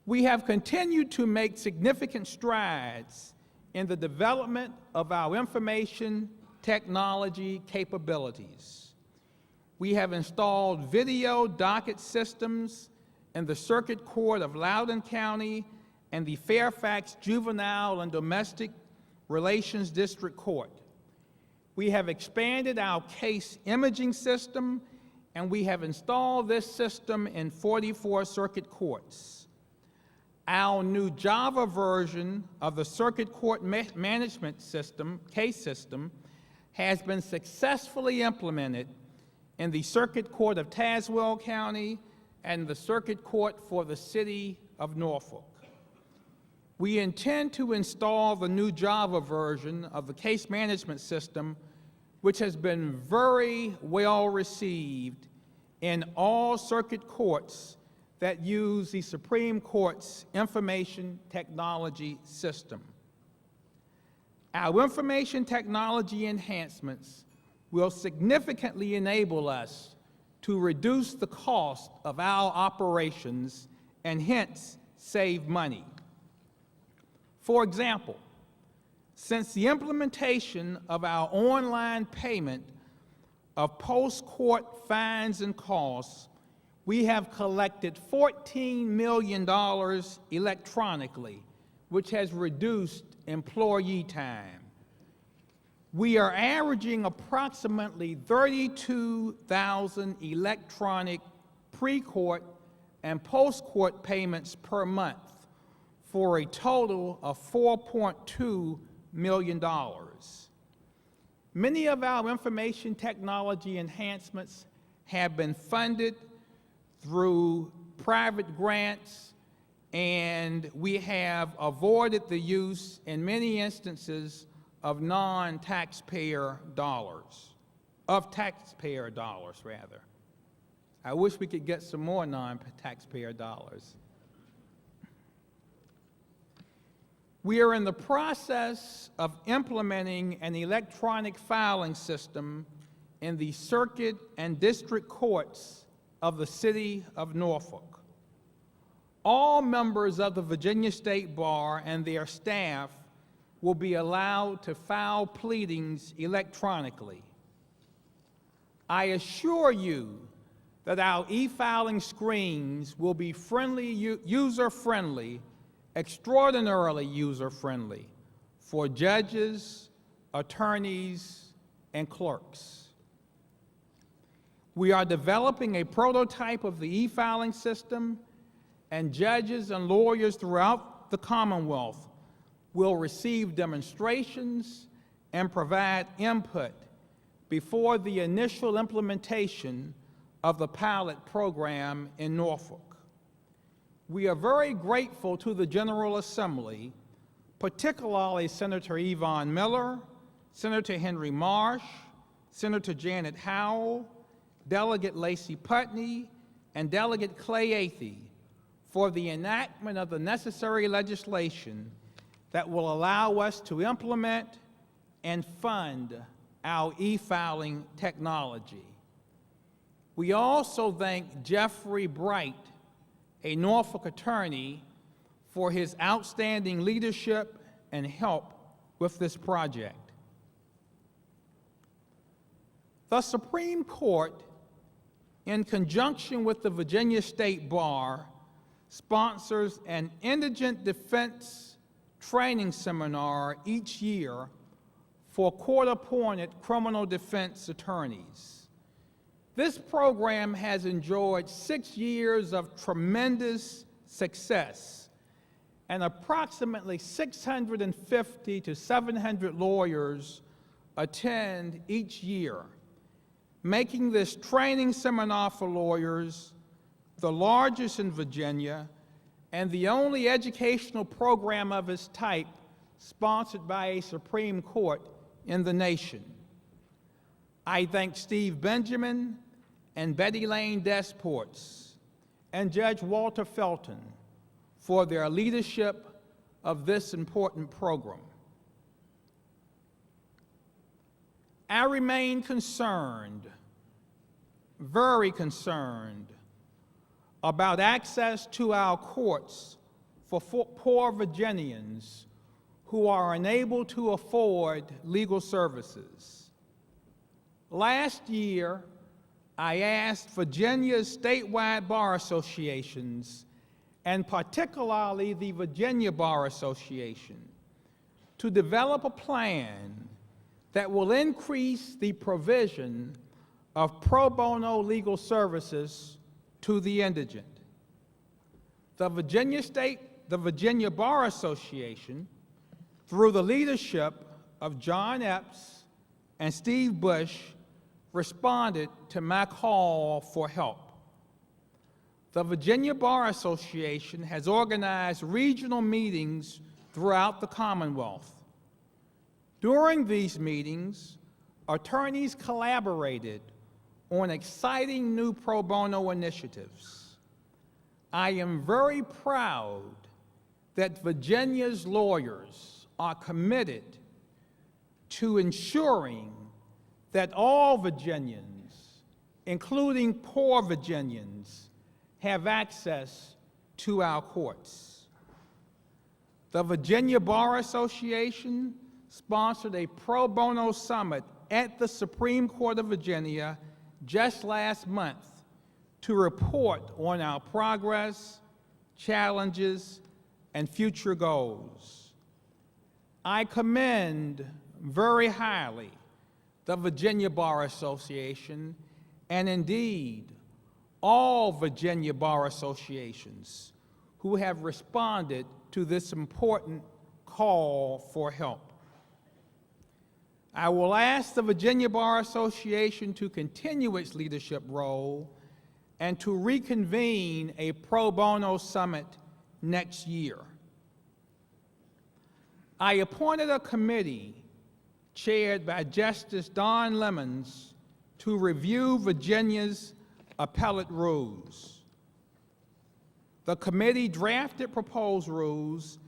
We have continued to make significant strides in the development of our information technology capabilities. We have installed video docket systems in the Circuit Court of Loudoun County and the Fairfax Juvenile and Domestic Relations District Court. We have expanded our case imaging system, and we have installed this system in 44 circuit courts. Our new Java version of the Circuit Court Management System, case system, has been successfully implemented in the Circuit Court of Tazewell County and the Circuit Court for the City of Norfolk. We intend to install the new Java version of the case management system, which has been very well received in all circuit courts that use the Supreme Court's information technology system. Our information technology enhancements will significantly enable us to reduce the cost of our operations and hence save money. For example, since the implementation of our online payment of post-court fines and costs, we have collected $14 million electronically, which has reduced employee time. We are averaging approximately 32,000 electronic pre-court and post-court payments per month for a total of $4.2 million. Many of our information technology enhancements have been funded through private grants, and we have avoided the use, in many instances, of non-taxpayer dollars, rather. I wish we could get some more non-taxpayer dollars. We are in the process of implementing an electronic filing system in the circuit and district courts of the City of Norfolk. All members of the Virginia State Bar and their staff will be allowed to file pleadings electronically. I assure you that our e-filing screens will be user-friendly, extraordinarily user-friendly for judges, attorneys, and clerks. We are developing a prototype of the e-filing system, and judges and lawyers throughout the Commonwealth will receive demonstrations and provide input before the initial implementation of the pilot program in Norfolk. We are very grateful to the General Assembly, particularly Senator Yvonne Miller, Senator Henry Marsh, Senator Janet Howell, Delegate Lacey Putney, and Delegate Clay Athey for the enactment of the necessary legislation that will allow us to implement and fund our e-filing technology. We also thank Jeffrey Bright, a Norfolk attorney, for his outstanding leadership and help with this project. The Supreme Court, in conjunction with the Virginia State Bar, sponsors an indigent defense training seminar each year for court-appointed criminal defense attorneys. This program has enjoyed 6 years of tremendous success, and approximately 650 to 700 lawyers attend each year, making this training seminar for lawyers the largest in Virginia and the only educational program of its type sponsored by a Supreme Court in the nation. I thank Steve Benjamin and Betty Lane Desports and Judge Walter Felton for their leadership of this important program. I remain concerned, very concerned, about access to our courts for poor Virginians who are unable to afford legal services. Last year, I asked Virginia's statewide bar associations, and particularly the Virginia Bar Association, to develop a plan that will increase the provision of pro bono legal services to the indigent. The Virginia Bar Association, through the leadership of John Epps and Steve Bush, responded to my call for help. The Virginia Bar Association has organized regional meetings throughout the Commonwealth. During these meetings, attorneys collaborated on exciting new pro bono initiatives. I am very proud that Virginia's lawyers are committed to ensuring that all Virginians, including poor Virginians, have access to our courts. The Virginia Bar Association sponsored a pro bono summit at the Supreme Court of Virginia just last month to report on our progress, challenges, and future goals. I commend very highly the Virginia Bar Association, and indeed all Virginia Bar Associations who have responded to this important call for help. I will ask the Virginia Bar Association to continue its leadership role and to reconvene a pro bono summit next year. I appointed a committee chaired by Justice Don Lemons to review Virginia's appellate rules. The committee drafted proposed rules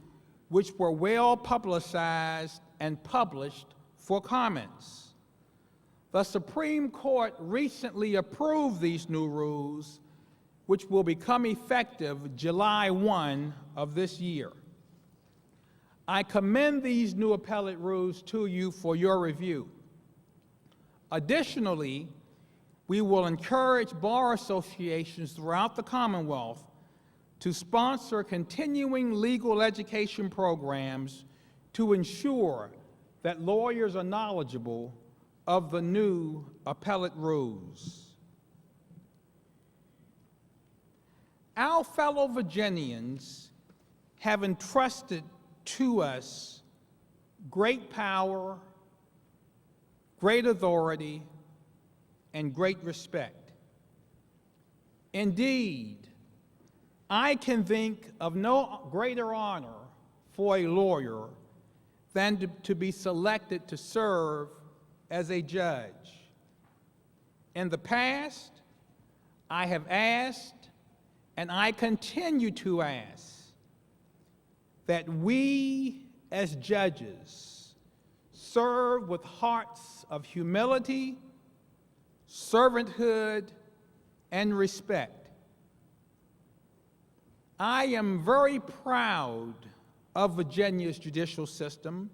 which were well publicized and published for comments. The Supreme Court recently approved these new rules, which will become effective July 1 of this year. I commend these new appellate rules to you for your review. Additionally, we will encourage bar associations throughout the Commonwealth to sponsor continuing legal education programs to ensure that lawyers are knowledgeable of the new appellate rules. Our fellow Virginians have entrusted to us great power, great authority, and great respect. Indeed, I can think of no greater honor for a lawyer than to be selected to serve as a judge. In the past, I have asked, and I continue to ask, that we as judges serve with hearts of humility, servanthood, and respect. I am very proud of Virginia's judicial system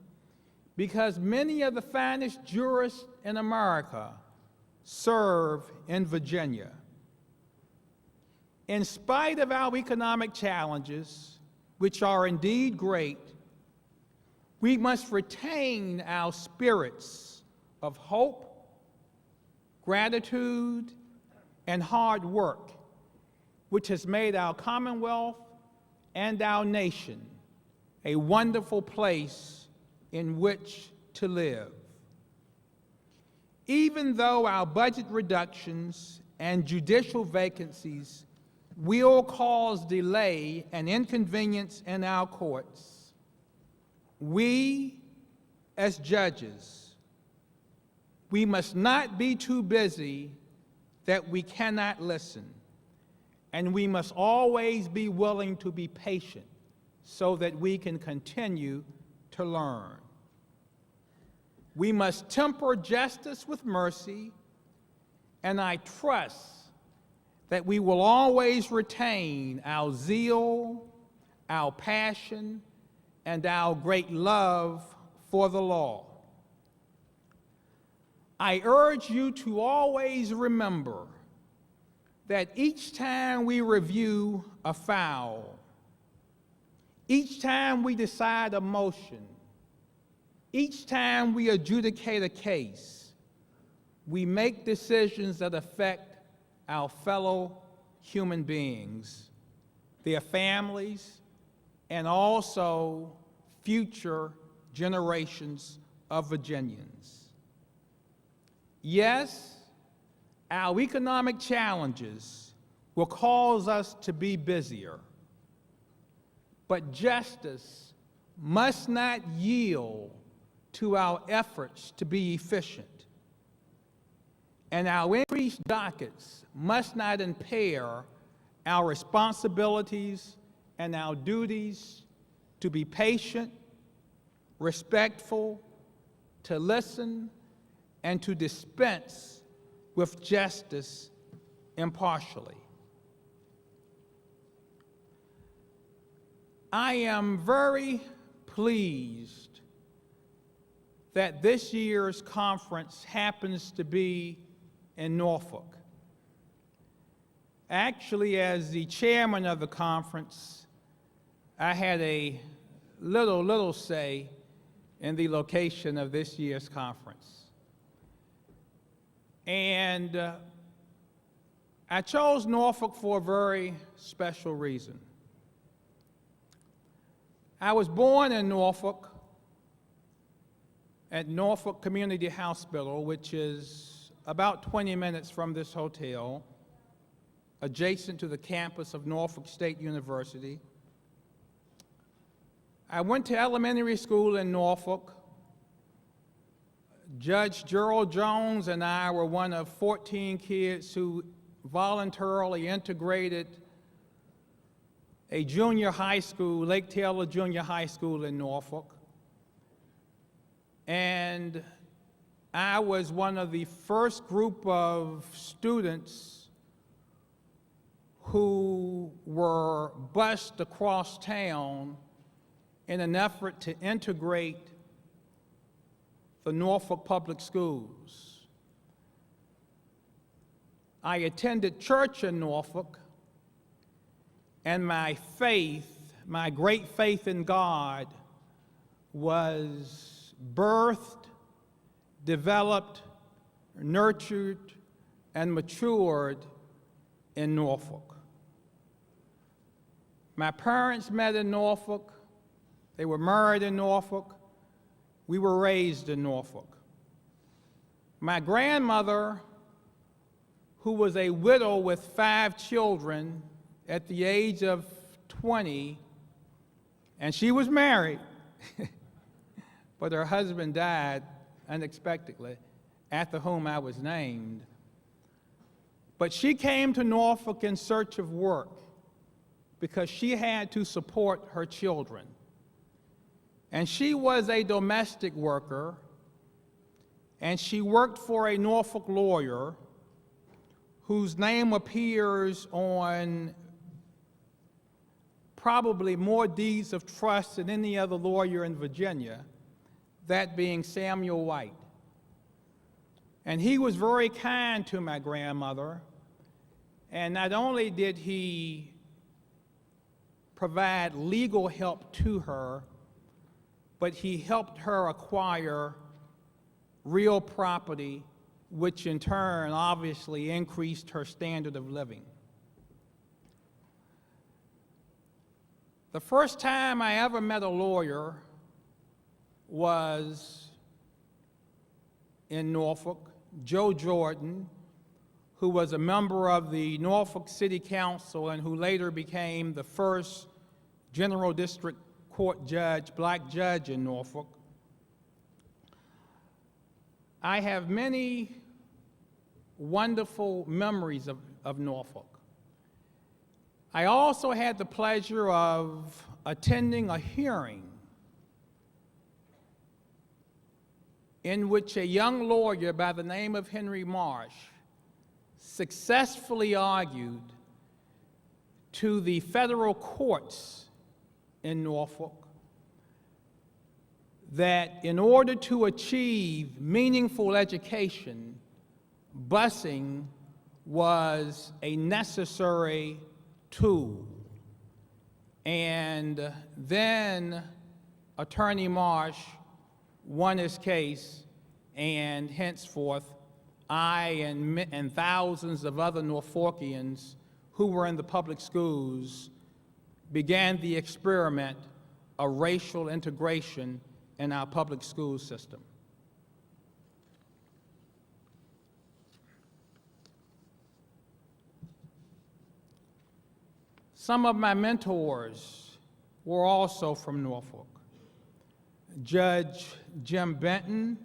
because many of the finest jurists in America serve in Virginia. In spite of our economic challenges, which are indeed great, we must retain our spirits of hope, gratitude, and hard work, which has made our Commonwealth and our nation a wonderful place in which to live. Even though our budget reductions and judicial vacancies will cause delay and inconvenience in our courts, we, as judges, we must not be too busy that we cannot listen, and we must always be willing to be patient so that we can continue to learn. We must temper justice with mercy, and I trust that we will always retain our zeal, our passion, and our great love for the law. I urge you to always remember that each time we review a file, each time we decide a motion, each time we adjudicate a case, we make decisions that affect our fellow human beings, their families, and also future generations of Virginians. Yes, our economic challenges will cause us to be busier, but justice must not yield to our efforts to be efficient, and our increased dockets must not impair our responsibilities and our duties to be patient, respectful, to listen, and to dispense with justice impartially. I am very pleased that this year's conference happens to be in Norfolk. Actually, as the chairman of the conference, I had a little say in the location of this year's conference. And I chose Norfolk for a very special reason. I was born in Norfolk at Norfolk Community Hospital, which is about 20 minutes from this hotel, adjacent to the campus of Norfolk State University. I went to elementary school in Norfolk. Judge Gerald Jones and I were one of 14 kids who voluntarily integrated a junior high school, Lake Taylor Junior High School in Norfolk. And I was one of the first group of students who were bused across town in an effort to integrate the Norfolk Public Schools. I attended church in Norfolk, and my faith, my great faith in God, was birthed, developed, nurtured, and matured in Norfolk. My parents met in Norfolk. They were married in Norfolk. We were raised in Norfolk. My grandmother, who was a widow with 5 children at the age of 20, and she was married, but her husband died unexpectedly, after whom I was named. But she came to Norfolk in search of work because she had to support her children. And she was a domestic worker and she worked for a Norfolk lawyer whose name appears on probably more deeds of trust than any other lawyer in Virginia, that being Samuel White. And he was very kind to my grandmother, and not only did he provide legal help to her, but he helped her acquire real property, which in turn obviously increased her standard of living. The first time I ever met a lawyer was in Norfolk. Joe Jordan, who was a member of the Norfolk City Council and who later became the first General District Court judge, black judge in Norfolk. I have many wonderful memories of Norfolk. I also had the pleasure of attending a hearing in which a young lawyer by the name of Henry Marsh successfully argued to the federal courts in Norfolk that in order to achieve meaningful education, busing was a necessary tool. And then Attorney Marsh won his case, and henceforth, I and thousands of other Norfolkians who were in the public schools began the experiment of racial integration in our public school system. Some of my mentors were also from Norfolk. Judge Jim Benton,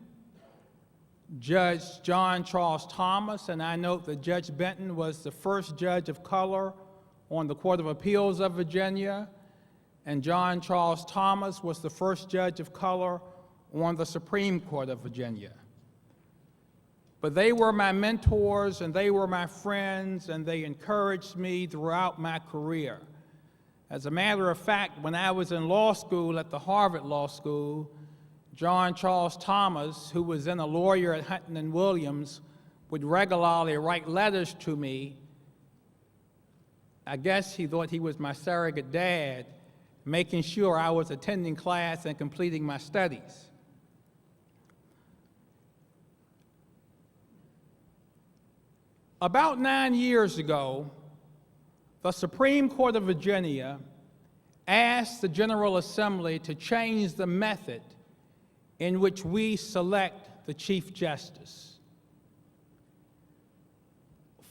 Judge John Charles Thomas, and I note that Judge Benton was the first judge of color on the Court of Appeals of Virginia, and John Charles Thomas was the first judge of color on the Supreme Court of Virginia. But they were my mentors, and they were my friends, and they encouraged me throughout my career. As a matter of fact, when I was in law school at the Harvard Law School, John Charles Thomas, who was then a lawyer at Hutton and Williams, would regularly write letters to me. I guess he thought he was my surrogate dad, making sure I was attending class and completing my studies. About 9 years ago, the Supreme Court of Virginia asked the General Assembly to change the method in which we select the Chief Justice.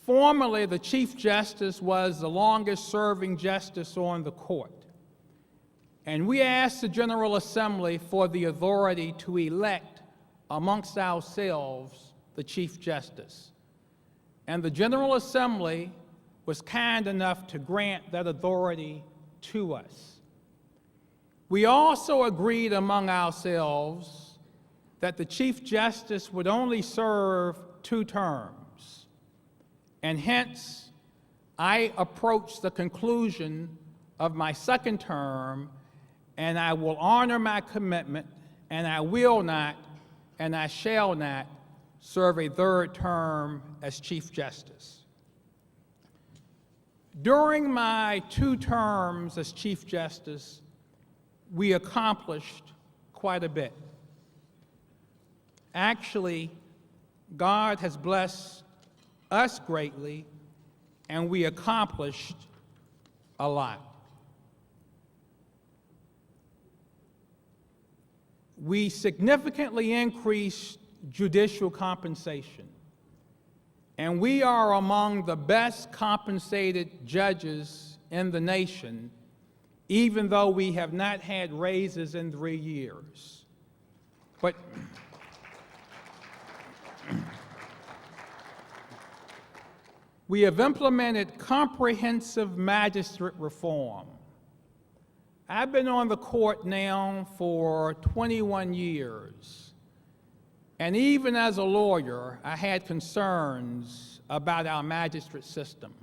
Formerly, the Chief Justice was the longest-serving justice on the court. And we asked the General Assembly for the authority to elect amongst ourselves the Chief Justice. And the General Assembly was kind enough to grant that authority to us. We also agreed among ourselves that the Chief Justice would only serve 2 terms, and hence I approached the conclusion of my 2nd term, and I will honor my commitment, and I will not, and I shall not serve a 3rd term as Chief Justice. During my 2 terms as Chief Justice, we accomplished quite a bit. Actually, God has blessed us greatly, and we accomplished a lot. We significantly increased judicial compensation, and we are among the best compensated judges in the nation, even though we have not had raises in 3 years. But we have implemented comprehensive magistrate reform. I've been on the court now for 21 years. And even as a lawyer, I had concerns about our magistrate system.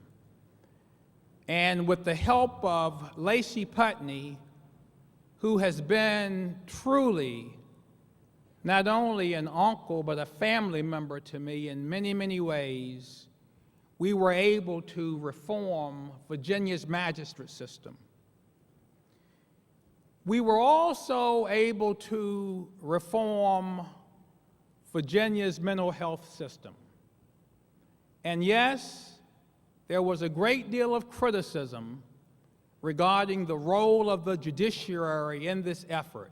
And with the help of Lacey Putney, who has been truly not only an uncle but a family member to me in many, many ways, we were able to reform Virginia's magistrate system. We were also able to reform Virginia's mental health system. And yes, there was a great deal of criticism regarding the role of the judiciary in this effort.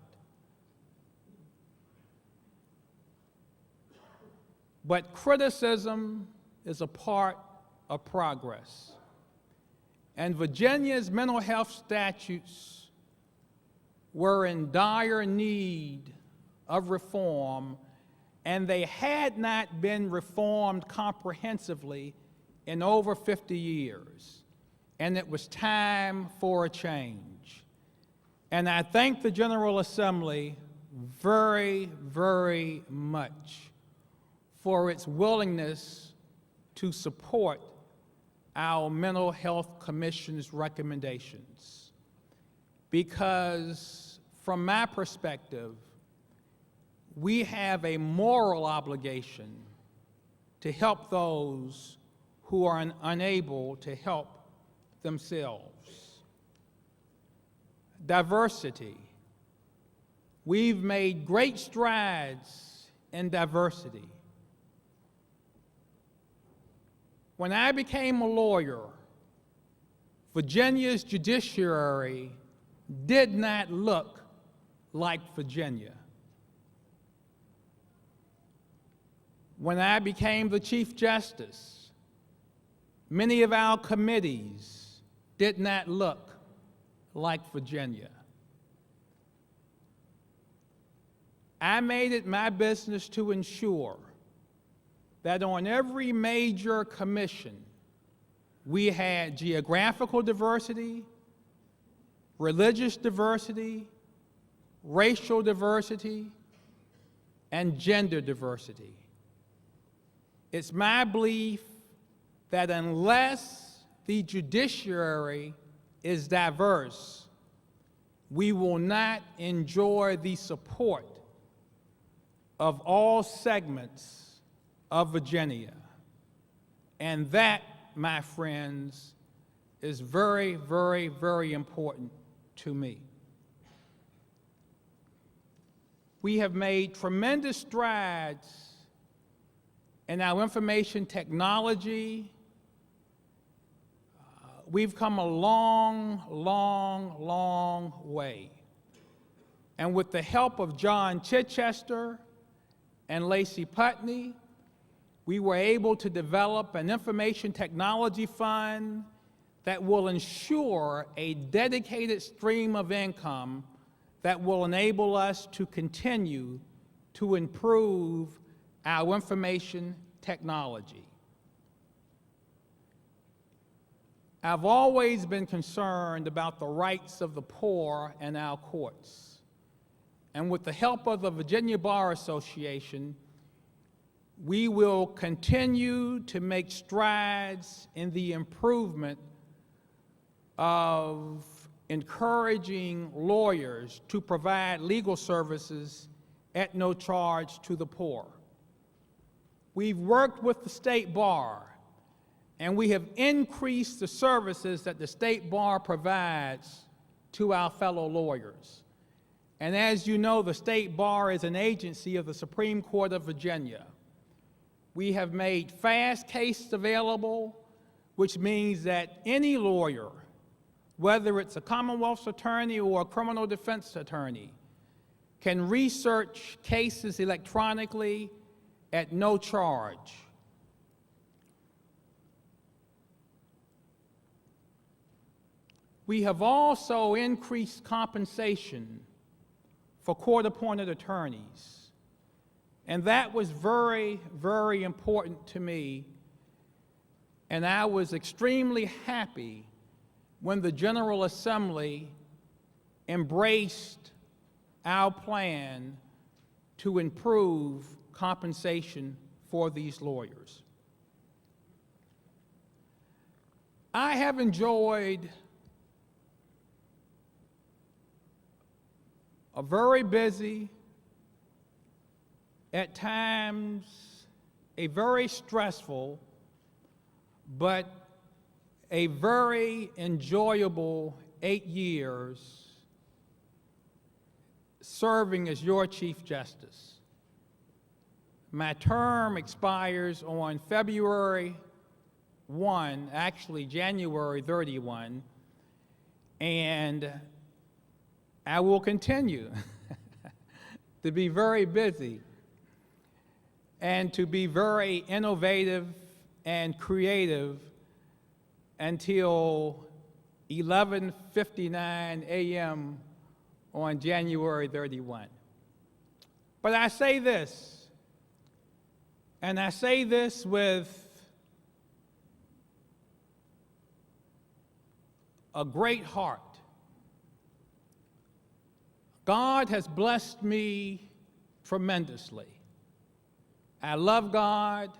But criticism is a part of progress. And Virginia's mental health statutes were in dire need of reform, and they had not been reformed comprehensively in over 50 years. And it was time for a change. And I thank the General Assembly very, very much for its willingness to support our Mental Health Commission's recommendations. Because from my perspective, we have a moral obligation to help those who are unable to help themselves. Diversity. We've made great strides in diversity. When I became a lawyer, Virginia's judiciary did not look like Virginia. When I became the Chief Justice, many of our committees did not look like Virginia. I made it my business to ensure that on every major commission, we had geographical diversity, religious diversity, racial diversity, and gender diversity. It's my belief that unless the judiciary is diverse, we will not enjoy the support of all segments of Virginia. And that, my friends, is very, very, very important to me. We have made tremendous strides in our information technology. We've come a long, long, long way. And with the help of John Chichester and Lacey Putney, we were able to develop an information technology fund that will ensure a dedicated stream of income that will enable us to continue to improve our information technology. I've always been concerned about the rights of the poor in our courts. And with the help of the Virginia Bar Association, we will continue to make strides in the improvement of encouraging lawyers to provide legal services at no charge to the poor. We've worked with the State Bar, and we have increased the services that the State Bar provides to our fellow lawyers. And as you know, the State Bar is an agency of the Supreme Court of Virginia. We have made fast cases available, which means that any lawyer, whether it's a Commonwealth's attorney or a criminal defense attorney, can research cases electronically at no charge. We have also increased compensation for court-appointed attorneys. And that was very, very important to me. And I was extremely happy when the General Assembly embraced our plan to improve compensation for these lawyers. I have enjoyed a very busy, at times a very stressful, but a very enjoyable 8 years serving as your Chief Justice. My term expires on February 1, actually January 31, and I will continue to be very busy and to be very innovative and creative until 11:59 a.m. on January 31. But I say this, and I say this with a great heart. God has blessed me tremendously. I love God,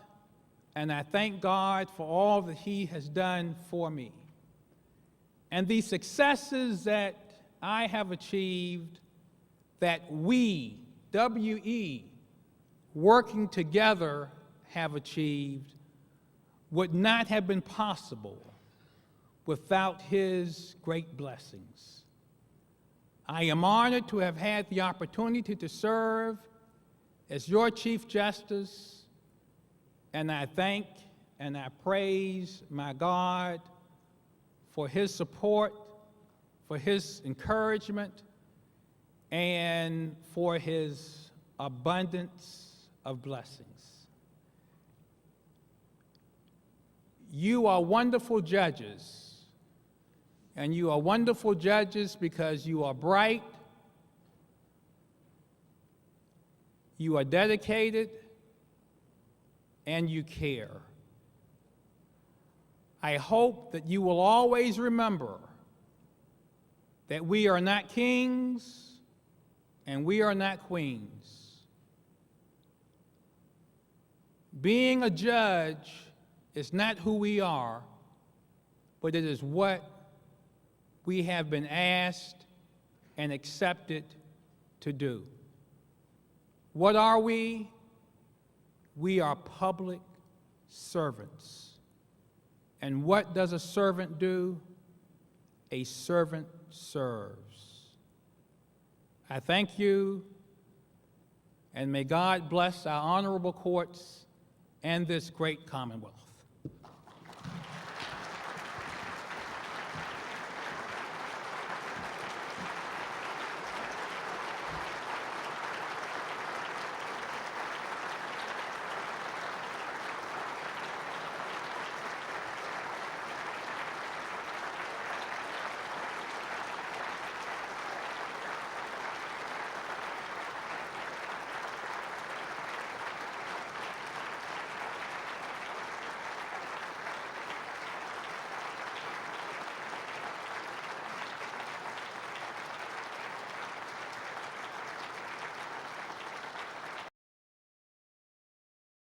and I thank God for all that He has done for me. And the successes that I have achieved, that we, W-E, working together have achieved, would not have been possible without His great blessings. I am honored to have had the opportunity to serve as your Chief Justice, and I thank and I praise my God for His support, for His encouragement, and for His abundance of blessings. You are wonderful judges. And you are wonderful judges because you are bright, you are dedicated, and you care. I hope that you will always remember that we are not kings and we are not queens. Being a judge is not who we are, but it is what we have been asked and accepted to do. What are we? We are public servants. And what does a servant do? A servant serves. I thank you, and may God bless our honorable courts and this great Commonwealth.